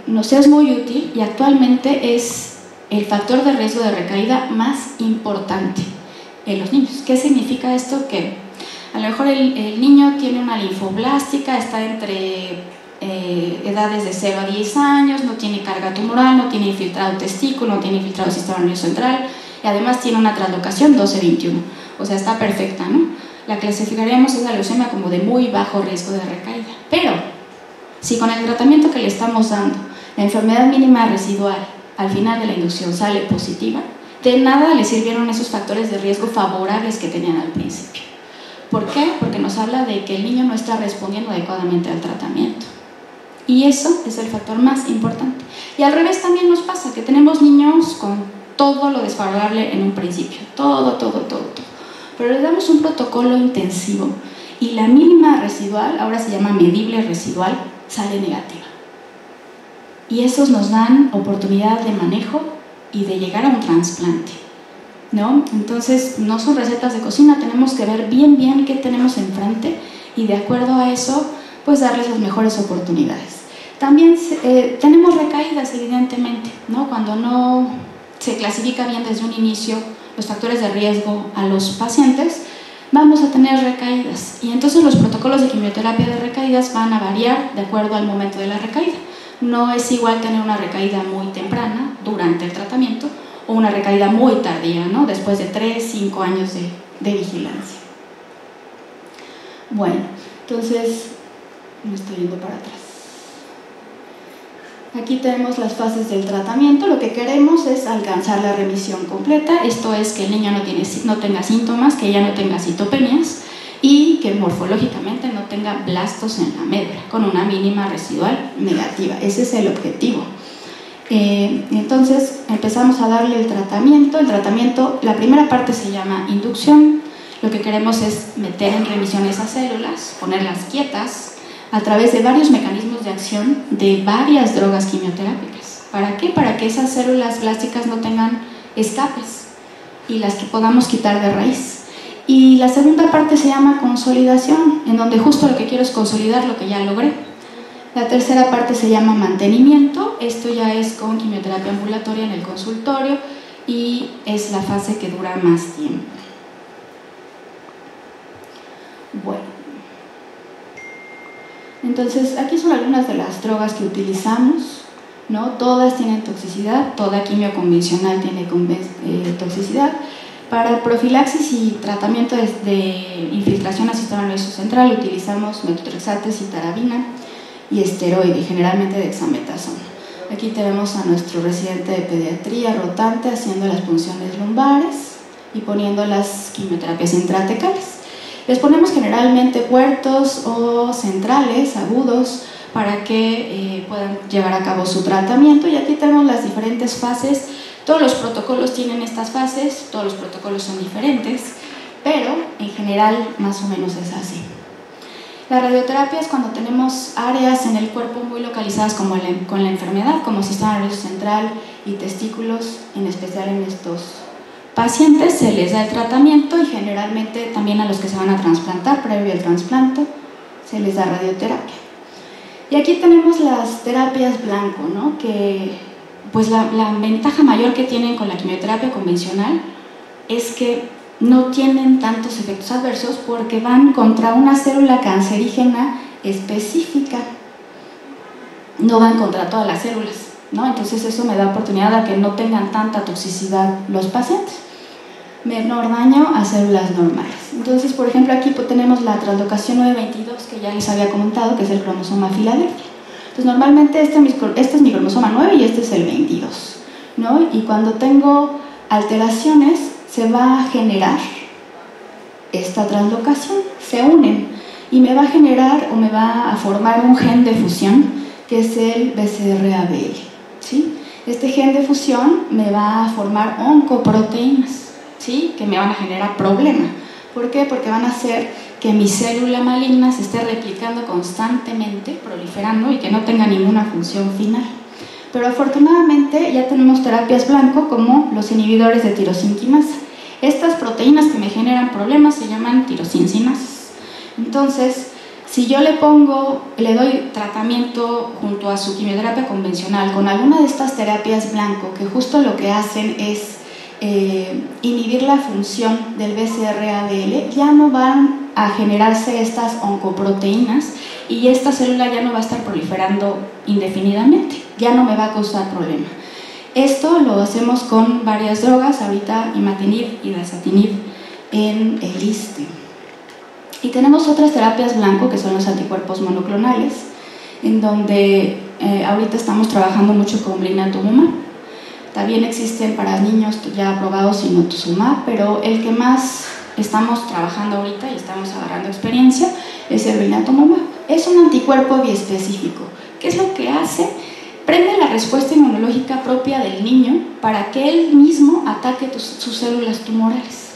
nos es muy útil y actualmente es el factor de riesgo de recaída más importante en los niños. ¿Qué significa esto? Que a lo mejor el niño tiene una linfoblástica, está entre edades de 0 a 10 años, no tiene carga tumoral, no tiene infiltrado testículo, no tiene infiltrado sistema nervioso central y además tiene una translocación 12-21, o sea, está perfecta, ¿no? La clasificaríamos esa leucemia como de muy bajo riesgo de recaída. Pero si con el tratamiento que le estamos dando, la enfermedad mínima residual al final de la inducción sale positiva, de nada le sirvieron esos factores de riesgo favorables que tenían al principio. ¿Por qué? Porque nos habla de que el niño no está respondiendo adecuadamente al tratamiento. Y eso es el factor más importante. Y al revés también nos pasa, que tenemos niños con todo lo desfavorable en un principio, todo. Pero les damos un protocolo intensivo y la mínima residual, ahora se llama medible residual, sale negativa. Y esos nos dan oportunidad de manejo y de llegar a un trasplante, ¿no? Entonces, no son recetas de cocina, tenemos que ver bien qué tenemos enfrente y de acuerdo a eso, pues darles las mejores oportunidades. También tenemos recaídas, evidentemente, ¿no? Cuando no se clasifica bien desde un inicio los factores de riesgo a los pacientes, vamos a tener recaídas. Y entonces los protocolos de quimioterapia de recaídas van a variar de acuerdo al momento de la recaída. No es igual tener una recaída muy temprana durante el tratamiento o una recaída muy tardía, ¿no? Después de 3-5 años de vigilancia. Bueno, entonces me estoy yendo para atrás. Aquí tenemos las fases del tratamiento. Lo que queremos es alcanzar la remisión completa. Esto es que el niño no tenga síntomas, que ya no tenga citopenias y que morfológicamente no tenga blastos en la médula, con una mínima residual negativa. Ese es el objetivo. Entonces empezamos a darle el tratamiento. La primera parte se llama inducción. Lo que queremos es meter en remisión esas células, ponerlas quietas, a través de varios mecanismos de acción de varias drogas quimioterápicas. ¿Para qué? Para que esas células plásticas no tengan escapes y las que podamos quitar de raíz. Y la segunda parte se llama consolidación, en donde justo lo que quiero es consolidar lo que ya logré. La tercera parte se llama mantenimiento. Esto ya es con quimioterapia ambulatoria en el consultorio y es la fase que dura más tiempo. Bueno. Entonces, aquí son algunas de las drogas que utilizamos, ¿no? Todas tienen toxicidad, toda quimio convencional tiene toxicidad. Para profilaxis y tratamiento de infiltración al sistema nervioso central utilizamos metotrexate, citarabina y esteroide, generalmente dexametasona. Aquí tenemos a nuestro residente de pediatría rotante haciendo las punciones lumbares y poniendo las quimioterapias intratecales. Les ponemos generalmente puertos o centrales, agudos, para que puedan llevar a cabo su tratamiento. Y aquí tenemos las diferentes fases. Todos los protocolos tienen estas fases, todos los protocolos son diferentes, pero en general más o menos es así. La radioterapia es cuando tenemos áreas en el cuerpo muy localizadas con la enfermedad, como sistema nervioso central y testículos, en especial en estos pacientes se les da el tratamiento y generalmente también a los que se van a trasplantar, previo al trasplante, se les da radioterapia. Y aquí tenemos las terapias blanco, ¿no? Que pues la ventaja mayor que tienen con la quimioterapia convencional es que no tienen tantos efectos adversos porque van contra una célula cancerígena específica, no van contra todas las células, ¿no? Entonces eso me da oportunidad a que no tengan tanta toxicidad los pacientes, menor daño a células normales. Entonces, por ejemplo, aquí tenemos la translocación 922 que ya les había comentado, que es el cromosoma Filadelfia. Entonces, normalmente este es mi cromosoma 9 y este es el 22, ¿no? Y cuando tengo alteraciones se va a generar esta translocación, se unen y me va a generar o me va a formar un gen de fusión que es el BCR-ABL, ¿sí? Este gen de fusión me va a formar oncoproteínas, ¿sí? Que me van a generar problema. ¿Por qué? Porque van a hacer que mi célula maligna se esté replicando constantemente, proliferando y que no tenga ninguna función final. Pero afortunadamente ya tenemos terapias blanco como los inhibidores de tirosinquinasa. Estas proteínas que me generan problemas se llaman tirosincinasas. Entonces, si yo le doy tratamiento junto a su quimioterapia convencional con alguna de estas terapias blanco, que justo lo que hacen es inhibir la función del BCR-ABL, ya no van a generarse estas oncoproteínas y esta célula ya no va a estar proliferando indefinidamente, ya no me va a causar problema. Esto lo hacemos con varias drogas, ahorita imatinib y dasatinib en el ISSSTE. Y tenemos otras terapias blanco que son los anticuerpos monoclonales, en donde ahorita estamos trabajando mucho con blinatumomab. También existen para niños ya aprobados sinotuzumab, pero el que más estamos trabajando ahorita y estamos agarrando experiencia es el blinatumomab. Es un anticuerpo biespecífico. ¿Qué es lo que hace? Prende la respuesta inmunológica propia del niño para que él mismo ataque sus células tumorales.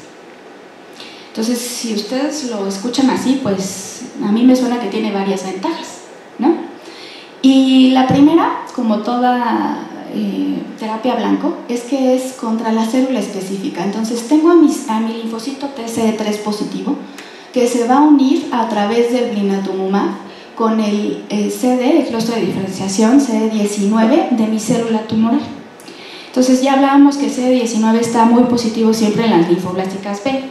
Entonces, si ustedes lo escuchan así, pues a mí me suena que tiene varias ventajas, ¿no? Y la primera, como toda terapia blanco, es que es contra la célula específica. Entonces tengo a mi linfocito TCD3 positivo que se va a unir a través del blinatumomab con el CD, el clúster de diferenciación CD19 de mi célula tumoral. Entonces ya hablábamos que el CD19 está muy positivo siempre en las linfoblásticas B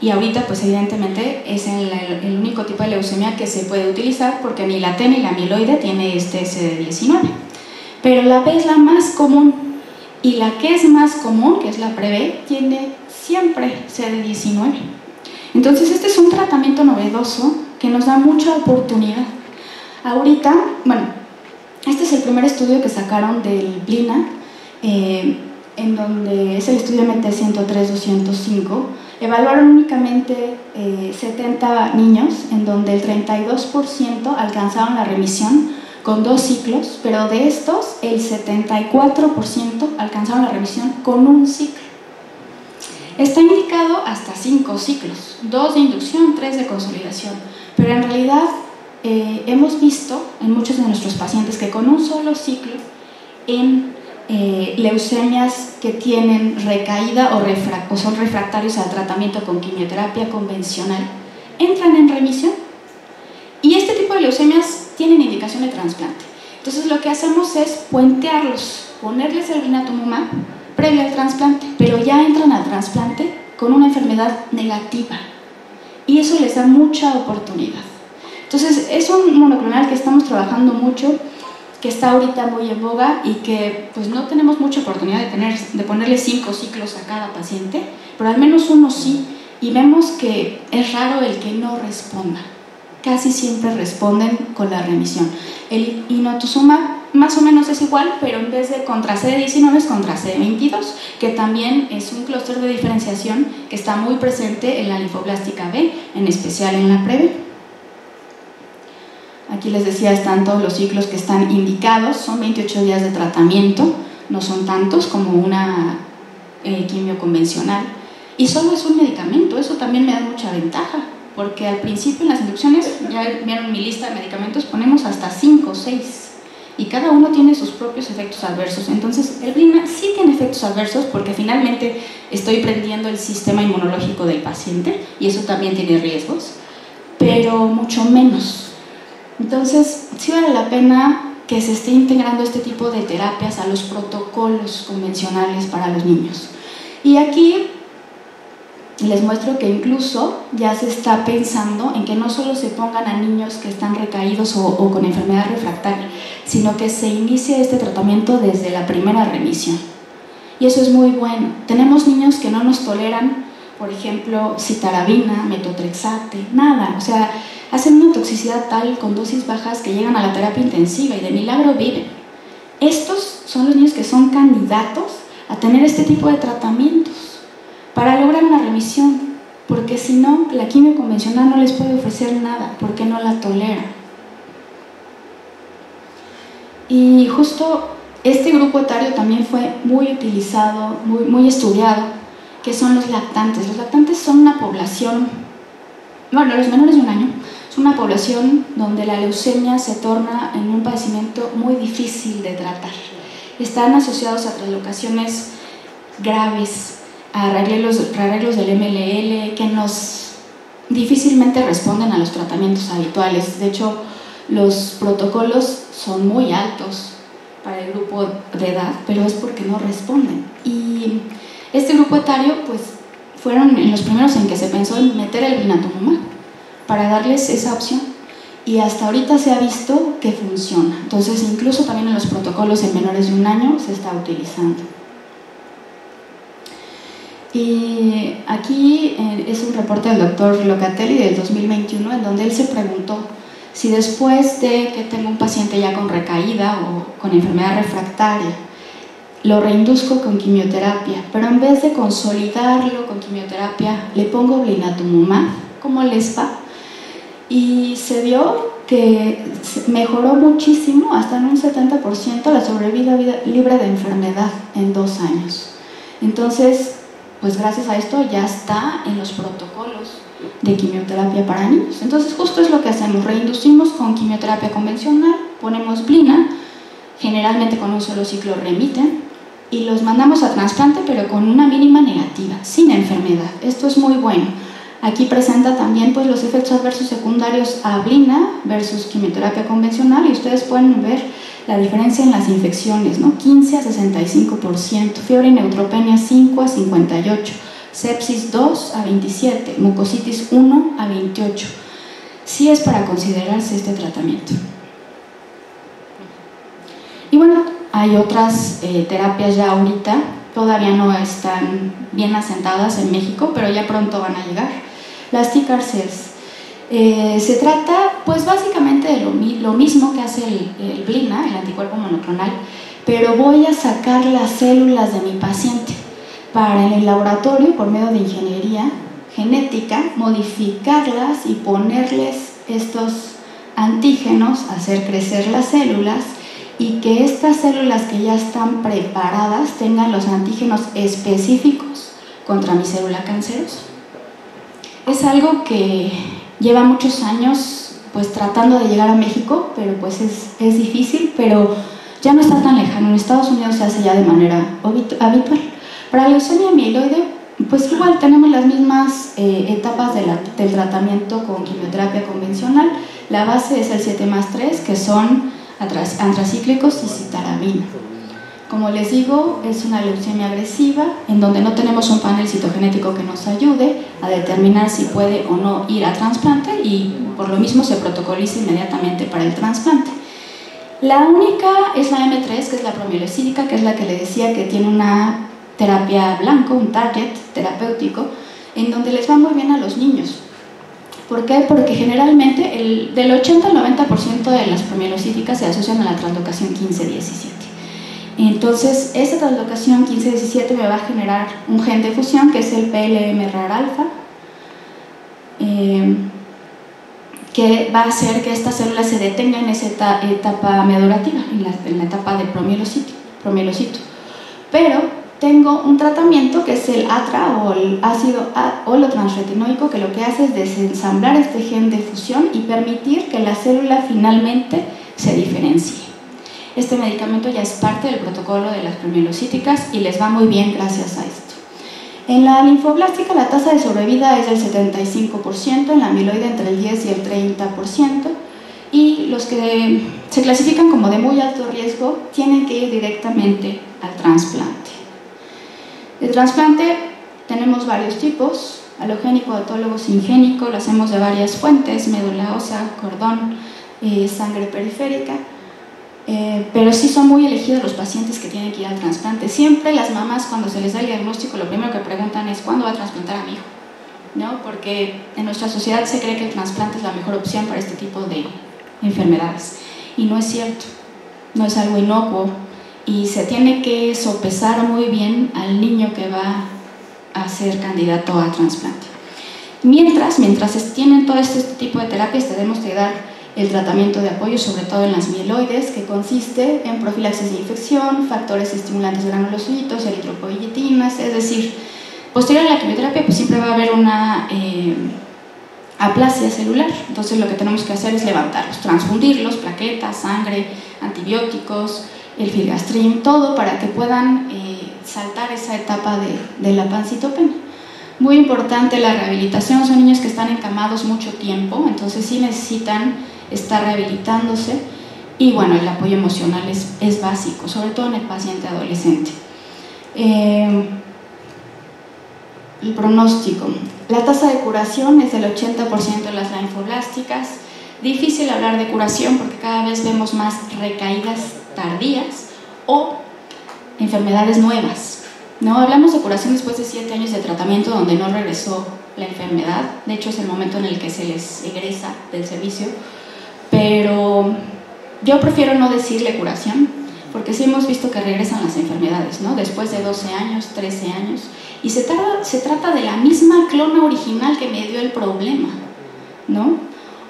y ahorita pues evidentemente es el único tipo de leucemia que se puede utilizar porque ni la T ni la amiloide tiene este CD19. Pero la B es la más común y la que es más común, que es la pre-B, tiene siempre CD19. Entonces este es un tratamiento novedoso que nos da mucha oportunidad. Ahorita, bueno, este es el primer estudio que sacaron del Blina, en donde es el estudio MT-103-205. Evaluaron únicamente 70 niños, en donde el 32% alcanzaron la remisión con 2 ciclos, pero de estos el 74% alcanzaron la remisión con 1 ciclo. Está indicado hasta 5 ciclos, 2 de inducción, 3 de consolidación, pero en realidad hemos visto en muchos de nuestros pacientes que con un solo ciclo en leucemias que tienen recaída o son refractarios al tratamiento con quimioterapia convencional, entran en remisión. Y este tipo de leucemias tienen indicación de trasplante. Entonces lo que hacemos es puentearlos, ponerles el blinatumomab previo al trasplante, pero ya entran al trasplante con una enfermedad negativa y eso les da mucha oportunidad. Entonces es un monoclonal que estamos trabajando mucho, que está ahorita muy en boga y que pues no tenemos mucha oportunidad de ponerle 5 ciclos a cada paciente, pero al menos 1 sí, y vemos que es raro el que no responda. Casi siempre responden con la remisión. El inotuzumab más o menos es igual, pero en vez de contra CD19 es contra CD22, que también es un clúster de diferenciación que está muy presente en la linfoblástica B, en especial en la pre-B. Aquí les decía, están todos los ciclos que están indicados, son 28 días de tratamiento, no son tantos como una quimio convencional, y solo es un medicamento. Eso también me da mucha ventaja, porque al principio en las inducciones, ya vieron mi lista de medicamentos, ponemos hasta 5 o 6, y cada uno tiene sus propios efectos adversos. Entonces el Blina sí tiene efectos adversos porque finalmente estoy prendiendo el sistema inmunológico del paciente, y eso también tiene riesgos, pero mucho menos. Entonces sí vale la pena que se esté integrando este tipo de terapias a los protocolos convencionales para los niños. Y aquí les muestro que incluso ya se está pensando en que no solo se pongan a niños que están recaídos o con enfermedad refractaria, sino que se inicie este tratamiento desde la primera remisión. Y eso es muy bueno. Tenemos niños que no nos toleran, por ejemplo, citarabina, metotrexate, nada. O sea, hacen una toxicidad tal con dosis bajas que llegan a la terapia intensiva y de milagro viven. Estos son los niños que son candidatos a tener este tipo de tratamientos para lograr una remisión, porque si no, la quimio convencional no les puede ofrecer nada, porque no la tolera. Y justo este grupo etario también fue muy utilizado, muy estudiado, que son los lactantes. Los lactantes son una población, bueno, los menores de 1 año, es una población donde la leucemia se torna en un padecimiento muy difícil de tratar. Están asociados a traslocaciones graves, a arreglos del MLL que difícilmente responden a los tratamientos habituales. De hecho, los protocolos son muy altos para el grupo de edad, pero es porque no responden. Y este grupo etario, pues, fueron en los primeros en que se pensó en meter el blinatumomab para darles esa opción. Y hasta ahorita se ha visto que funciona. Entonces, incluso también en los protocolos en menores de 1 año se está utilizando. Y aquí es un reporte del doctor Locatelli del 2021, en donde él se preguntó si después de que tengo un paciente ya con recaída o con enfermedad refractaria, lo reinduzco con quimioterapia, pero en vez de consolidarlo con quimioterapia, le pongo blinatumomab, ¿cómo les va? Y se vio que mejoró muchísimo, hasta en un 70%, la sobrevida libre de enfermedad en 2 años. Entonces, pues gracias a esto ya está en los protocolos de quimioterapia para niños. Entonces justo es lo que hacemos, reinducimos con quimioterapia convencional, ponemos blina, generalmente con un solo ciclo remiten, y los mandamos a trasplante pero con una mínima negativa, sin enfermedad. Esto es muy bueno. Aquí presenta también pues los efectos adversos secundarios a blina versus quimioterapia convencional, y ustedes pueden ver la diferencia en las infecciones, ¿no? 15 a 65%, fiebre y neutropenia 5 a 58%, sepsis 2 a 27%, mucositis 1 a 28%. Sí es para considerarse este tratamiento. Y bueno, hay otras terapias ya ahorita, todavía no están bien asentadas en México, pero ya pronto van a llegar. Las TCAR-CELs. Se trata pues básicamente de lo mismo que hace el Blina, el anticuerpo monoclonal, pero voy a sacar las células de mi paciente para en el laboratorio, por medio de ingeniería genética, modificarlas y ponerles estos antígenos, hacer crecer las células, y que estas células que ya están preparadas tengan los antígenos específicos contra mi célula cancerosa. Es algo que lleva muchos años pues tratando de llegar a México, pero pues es difícil, pero ya no está tan lejano. En Estados Unidos se hace ya de manera habitual. Para la leucemia mieloide, pues igual tenemos las mismas etapas del tratamiento con quimioterapia convencional. La base es el 7+3, que son antracíclicos y citarabina. Como les digo, es una leucemia agresiva en donde no tenemos un panel citogenético que nos ayude a determinar si puede o no ir a trasplante, y por lo mismo se protocoliza inmediatamente para el trasplante. La única es la M3, que es la promielocídica, que es la que le decía que tiene una terapia blanco, un target terapéutico, en donde les va muy bien a los niños. ¿Por qué? Porque generalmente del 80 al 90% de las promielocídicas se asocian a la translocación 15-17. Entonces, esa translocación 15-17 me va a generar un gen de fusión, que es el PLM-RAR alfa, que va a hacer que esta célula se detenga en esa etapa madurativa, en la etapa de promielocito. pero tengo un tratamiento que es el ATRA o el ácido holotransretinoico, que lo que hace es desensamblar este gen de fusión y permitir que la célula finalmente se diferencie. Este medicamento ya es parte del protocolo de las premelocíticas y les va muy bien gracias a esto. En la linfoblástica la tasa de sobrevida es del 75%, en la amiloide entre el 10 y el 30%, y los que se clasifican como de muy alto riesgo tienen que ir directamente al trasplante. El trasplante tenemos varios tipos: halogénico, autólogo, singénico. Lo hacemos de varias fuentes: médula ósea, cordón, sangre periférica, pero sí son muy elegidos los pacientes que tienen que ir al trasplante. Siempre las mamás, cuando se les da el diagnóstico, lo primero que preguntan es: ¿cuándo va a trasplantar a mi hijo? ¿No? Porque en nuestra sociedad se cree que el trasplante es la mejor opción para este tipo de enfermedades, y no es cierto, no es algo inocuo, y se tiene que sopesar muy bien al niño que va a ser candidato a trasplante. Mientras tienen todo este tipo de terapias, tenemos que dar el tratamiento de apoyo, sobre todo en las mieloides, que consiste en profilaxis de infección, factores estimulantes granulocitos, eritropoyetinas, es decir, posterior a la quimioterapia pues siempre va a haber una aplasia celular. Entonces lo que tenemos que hacer es levantarlos, transfundirlos, plaquetas, sangre, antibióticos, el filgastrin, todo para que puedan saltar esa etapa de la pancitopenia. Muy importante la rehabilitación. Son niños que están encamados mucho tiempo, entonces sí necesitan estar rehabilitándose, y bueno, el apoyo emocional es básico, sobre todo en el paciente adolescente. El pronóstico: la tasa de curación es del 80% en las linfoblásticas. Difícil hablar de curación porque cada vez vemos más recaídas tardías o enfermedades nuevas, ¿no? Hablamos de curación después de 7 años de tratamiento donde no regresó la enfermedad. De hecho es el momento en el que se les egresa del servicio, pero yo prefiero no decirle curación, porque sí hemos visto que regresan las enfermedades, ¿no? Después de 12 años, 13 años, y se trata de la misma clona original que me dio el problema, ¿no?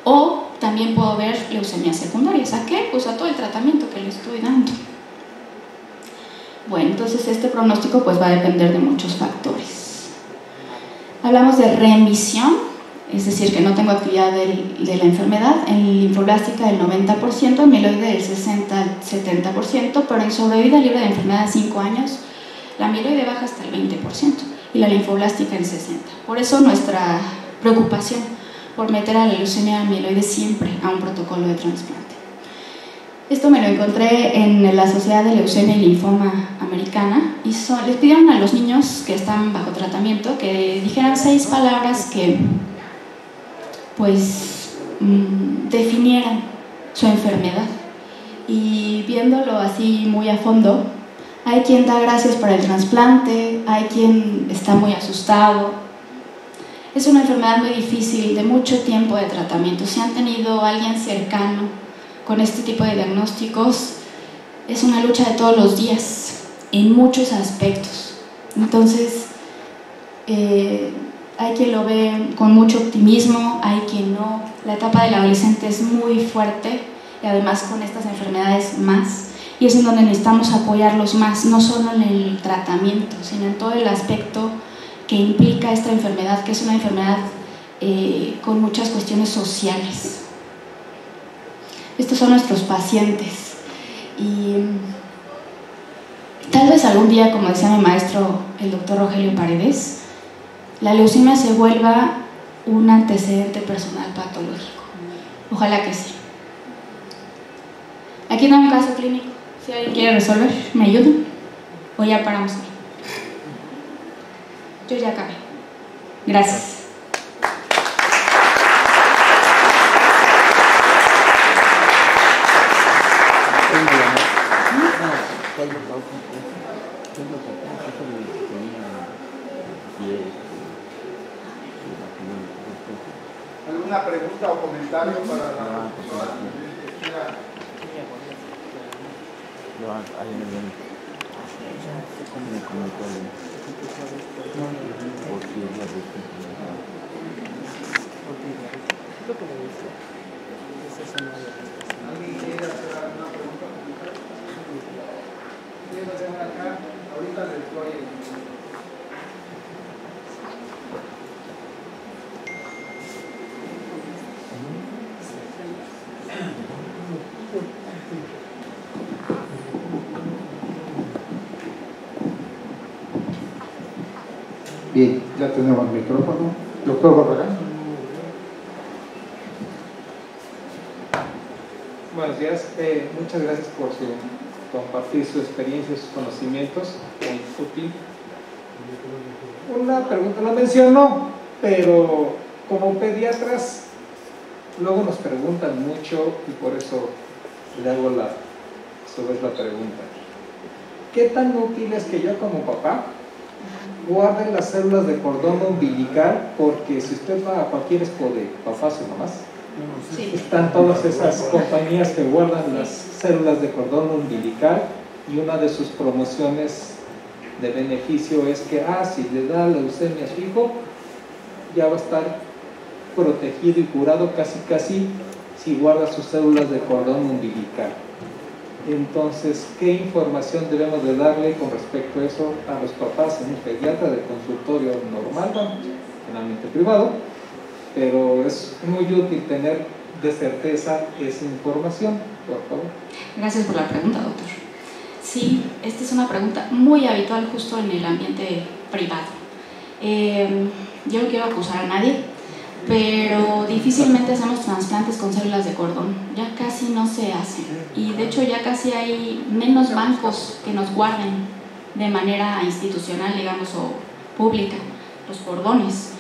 O también puedo ver leucemias secundarias. ¿A qué? Pues a todo el tratamiento que le estoy dando. Bueno, entonces este pronóstico pues va a depender de muchos factores. Hablamos de remisión, es decir, que no tengo actividad de la enfermedad. En linfoblástica del 90%, en mieloide del 60 al 70%, pero en sobrevida libre de enfermedad de 5 años, la mieloide baja hasta el 20% y la linfoblástica en 60%. Por eso nuestra preocupación por meter a la leucemia mieloide siempre a un protocolo de trasplante. Esto me lo encontré en la Sociedad de Leucemia y Linfoma Americana, y les pidieron a los niños que están bajo tratamiento que dijeran 6 palabras que pues definieran su enfermedad. Y viéndolo así muy a fondo, hay quien da gracias por el trasplante, hay quien está muy asustado. Es una enfermedad muy difícil, de mucho tiempo de tratamiento. Si han tenido a alguien cercano con este tipo de diagnósticos, es una lucha de todos los días, en muchos aspectos. Entonces, hay quien lo ve con mucho optimismo, hay quien no. La etapa del adolescente es muy fuerte, y además con estas enfermedades más, y es en donde necesitamos apoyarlos más, no solo en el tratamiento, sino en todo el aspecto que implica esta enfermedad, que es una enfermedad con muchas cuestiones sociales. Estos son nuestros pacientes, y tal vez algún día, como decía mi maestro, el doctor Rogelio Paredes, la leucemia se vuelva un antecedente personal patológico. Ojalá que sí. Aquí no hay un caso clínico. Si alguien quiere resolver, ¿me ayudan? ¿O ya paramos ahí? Yo ya acabé. Gracias. ¿Alguna pregunta o comentario para la doctora? ¿Alguien quiere hacer alguna pregunta? ¿Quién lo deja acá? Ahorita Bien, ya tenemos el micrófono. Doctor Barragán. Buenos días, muchas gracias por compartir su experiencia y sus conocimientos, muy útil. Una pregunta, no menciono, pero como pediatras luego nos preguntan mucho y por eso le hago a su vez la pregunta. ¿Qué tan útil es que yo como papá guarde las células de cordón umbilical? Porque si usted va a cualquier expo de papás o mamás, sí, están todas esas compañías que guardan las células de cordón umbilical, y una de sus promociones de beneficio es que si le da leucemia a su hijo, ya va a estar protegido y curado casi si guarda sus células de cordón umbilical. Entonces, ¿qué información debemos de darle con respecto a eso a los papás en un pediatra de consultorio normal, generalmente privado? Pero es muy útil tener de certeza esa información, por favor. Gracias por la pregunta, doctor. Sí, esta es una pregunta muy habitual justo en el ambiente privado. Yo no quiero acusar a nadie, pero difícilmente hacemos trasplantes con células de cordón. Ya casi no se hacen. Y de hecho ya casi hay menos bancos que nos guarden de manera institucional, digamos, o pública, los cordones.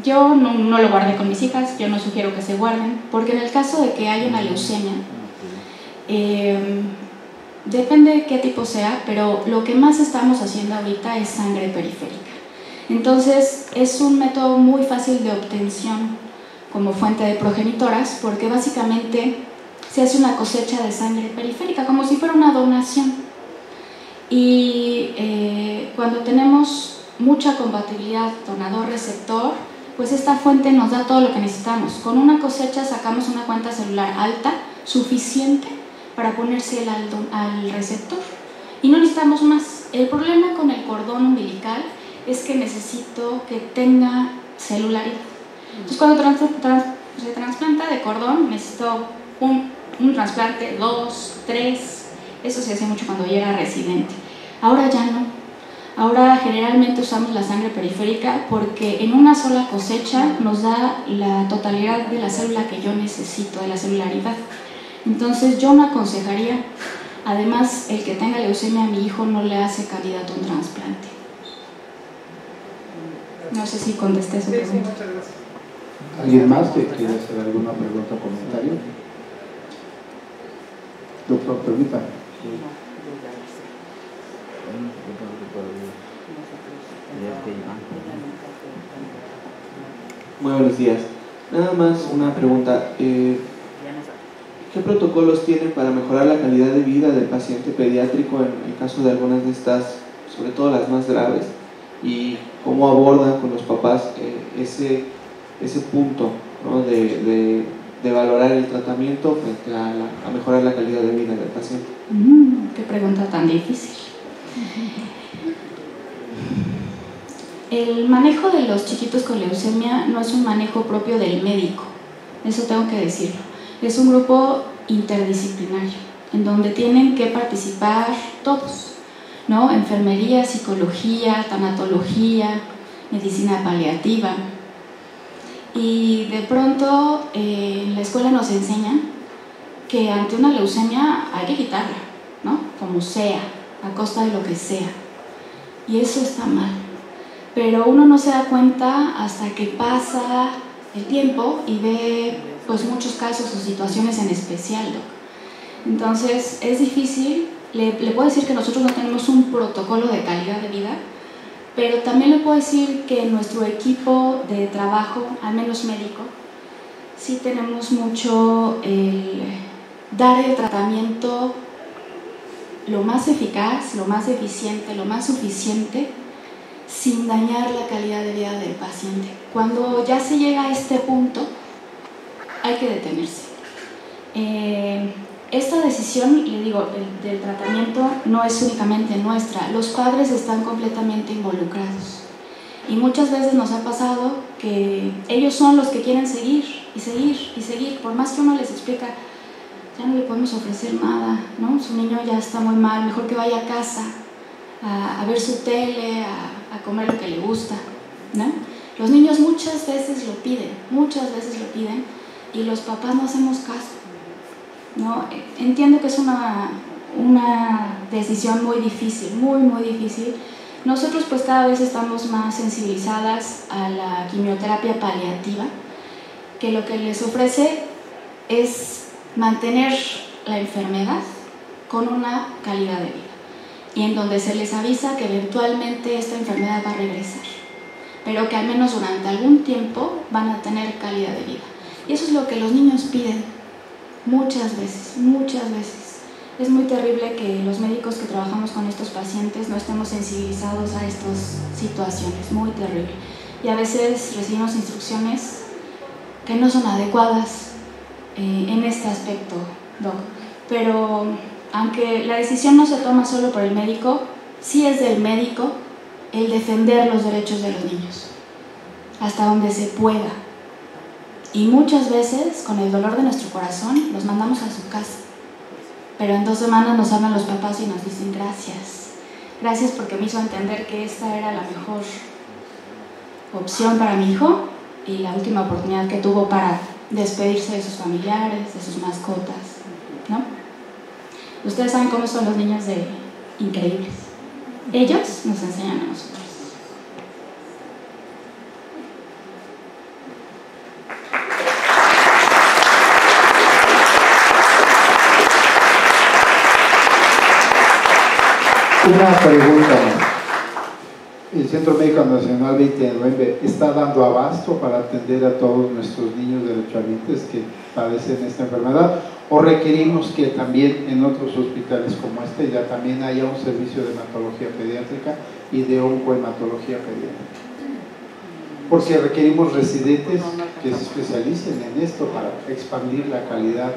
Yo no lo guardé con mis hijas, yo no sugiero que se guarden, porque en el caso de que haya una leucemia, depende de qué tipo sea, pero lo que más estamos haciendo ahorita es sangre periférica. Entonces es un método muy fácil de obtención como fuente de progenitoras, porque básicamente se hace una cosecha de sangre periférica, como si fuera una donación. Y cuando tenemos mucha compatibilidad donador-receptor, pues esta fuente nos da todo lo que necesitamos. Con una cosecha sacamos una cuenta celular alta, suficiente para ponerse al receptor. Y no necesitamos más. El problema con el cordón umbilical es que necesito que tenga celularidad. Entonces, cuando se trasplanta de cordón, necesito un trasplante, 2, 3. Eso se hace mucho cuando llega residente. Ahora ya no. Ahora generalmente usamos la sangre periférica porque en una sola cosecha nos da la totalidad de la célula que yo necesito, de la celularidad. Entonces yo no aconsejaría, además el que tenga leucemia a mi hijo no le hace candidato a un trasplante. No sé si contesté su pregunta. Sí, muchas gracias. ¿Alguien más que quiera hacer alguna pregunta o comentario? Doctor, permítame. Muy buenos días. Nada más una pregunta. ¿Qué protocolos tienen para mejorar la calidad de vida del paciente pediátrico en el caso de algunas de estas, sobre todo las más graves? ¿Y cómo abordan con los papás ese punto, ¿no? de valorar el tratamiento frente a mejorar la calidad de vida del paciente? Qué pregunta tan difícil. El manejo de los chiquitos con leucemia no es un manejo propio del médico, eso tengo que decirlo. Es un grupo interdisciplinario, en donde tienen que participar todos, ¿no? Enfermería, psicología, tanatología, medicina paliativa. Y de pronto en la escuela nos enseñan que ante una leucemia hay que quitarla, ¿no? Como sea, a costa de lo que sea. Y eso está mal. Pero uno no se da cuenta hasta que pasa el tiempo y ve pues muchos casos o situaciones en especial, Doc. Entonces es difícil. Le puedo decir que nosotros no tenemos un protocolo de calidad de vida, pero también le puedo decir que nuestro equipo de trabajo, al menos médico, sí tenemos mucho el dar el tratamiento lo más eficaz, lo más eficiente, lo más suficiente, sin dañar la calidad de vida del paciente. Cuando ya se llega a este punto, hay que detenerse. esta decisión, le digo, del tratamiento no es únicamente nuestra, los padres están completamente involucrados. Y muchas veces nos ha pasado que ellos son los que quieren seguir y seguir y seguir, por más que uno les explica, ya no le podemos ofrecer nada, ¿no? Su niño ya está muy mal, mejor que vaya a casa a ver su tele, a comer lo que le gusta, ¿no? Los niños muchas veces lo piden y los papás no hacemos caso, ¿no? Entiendo que es una decisión muy difícil, muy difícil. Nosotros pues cada vez estamos más sensibilizadas a la quimioterapia paliativa, que lo que les ofrece es mantener la enfermedad con una calidad de vida y en donde se les avisa que eventualmente esta enfermedad va a regresar, pero que al menos durante algún tiempo van a tener calidad de vida. Y eso es lo que los niños piden muchas veces. Es muy terrible que los médicos que trabajamos con estos pacientes no estemos sensibilizados a estas situaciones, muy terrible. Y a veces recibimos instrucciones que no son adecuadas en este aspecto, Doc. Pero aunque la decisión no se toma solo por el médico, sí es del médico el defender los derechos de los niños, hasta donde se pueda. Y muchas veces, con el dolor de nuestro corazón, los mandamos a su casa. Pero en 2 semanas nos hablan los papás y nos dicen gracias porque me hizo entender que esta era la mejor opción para mi hijo y la última oportunidad que tuvo para despedirse de sus familiares, de sus mascotas, ¿no? Ustedes saben cómo son los niños de increíbles. Ellos nos enseñan a nosotros. Una pregunta. ¿El Centro Médico Nacional 20 de Noviembre está dando abasto para atender a todos nuestros niños derechohabientes que padecen esta enfermedad? ¿O requerimos que también en otros hospitales como este ya también haya un servicio de hematología pediátrica y de oncohematología pediátrica? Porque requerimos residentes que se especialicen en esto para expandir la calidad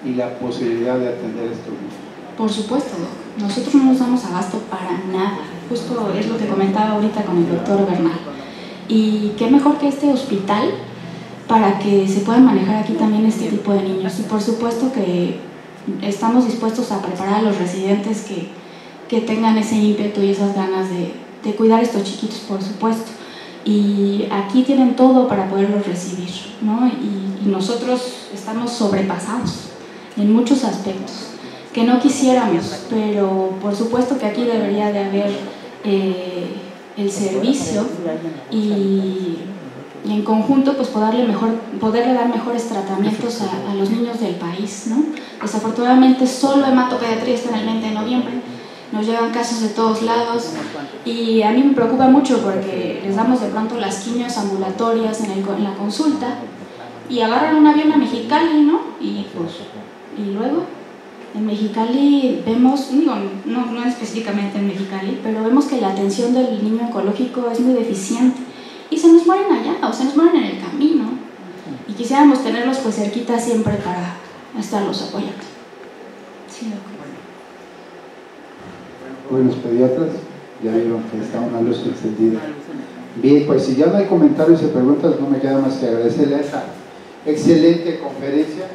y la posibilidad de atender a estos niños. Por supuesto, nosotros no nos damos abasto para nada. Justo es lo que comentaba ahorita con el doctor Bernal. Y qué mejor que este hospital para que se puedan manejar aquí también este tipo de niños. Y por supuesto que estamos dispuestos a preparar a los residentes que tengan ese ímpetu y esas ganas de cuidar a estos chiquitos, por supuesto. Y aquí tienen todo para poderlos recibir, ¿no? Y nosotros estamos sobrepasados en muchos aspectos que no quisiéramos, pero por supuesto que aquí debería de haber el servicio y en conjunto pues poderle dar mejores tratamientos a los niños del país, ¿no? Desafortunadamente solo hematopediatría está en el 20 de noviembre, nos llegan casos de todos lados y a mí me preocupa mucho porque les damos de pronto las quimios ambulatorias en la consulta y agarran un avión a Mexicali, ¿no? Y luego en Mexicali vemos, no específicamente en Mexicali, pero vemos que la atención del niño oncológico es muy deficiente y se nos mueren allá, o se nos mueren en el camino y quisiéramos tenerlos pues cerquita siempre para estarlos apoyando. Sí, doctor. Buenos pediatras, ya vieron que está una luz encendida. Bien, pues si ya no hay comentarios y preguntas, no me queda más que agradecerle a esta excelente conferencia,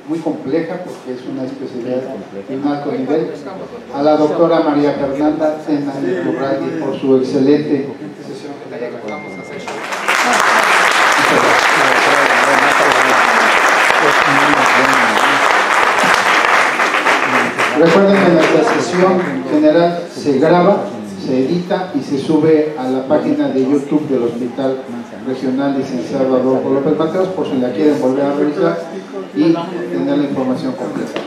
muy compleja porque es una especialidad de un alto nivel, a la doctora María Fernanda Tena Iturralde por su excelente sesión que le vamos a hacer. Recuerden que nuestra sesión general se graba, se edita y se sube a la página de YouTube del Hospital Regional Licenciado Adolfo López Mateos por si la quieren volver a revisar y tener la información completa.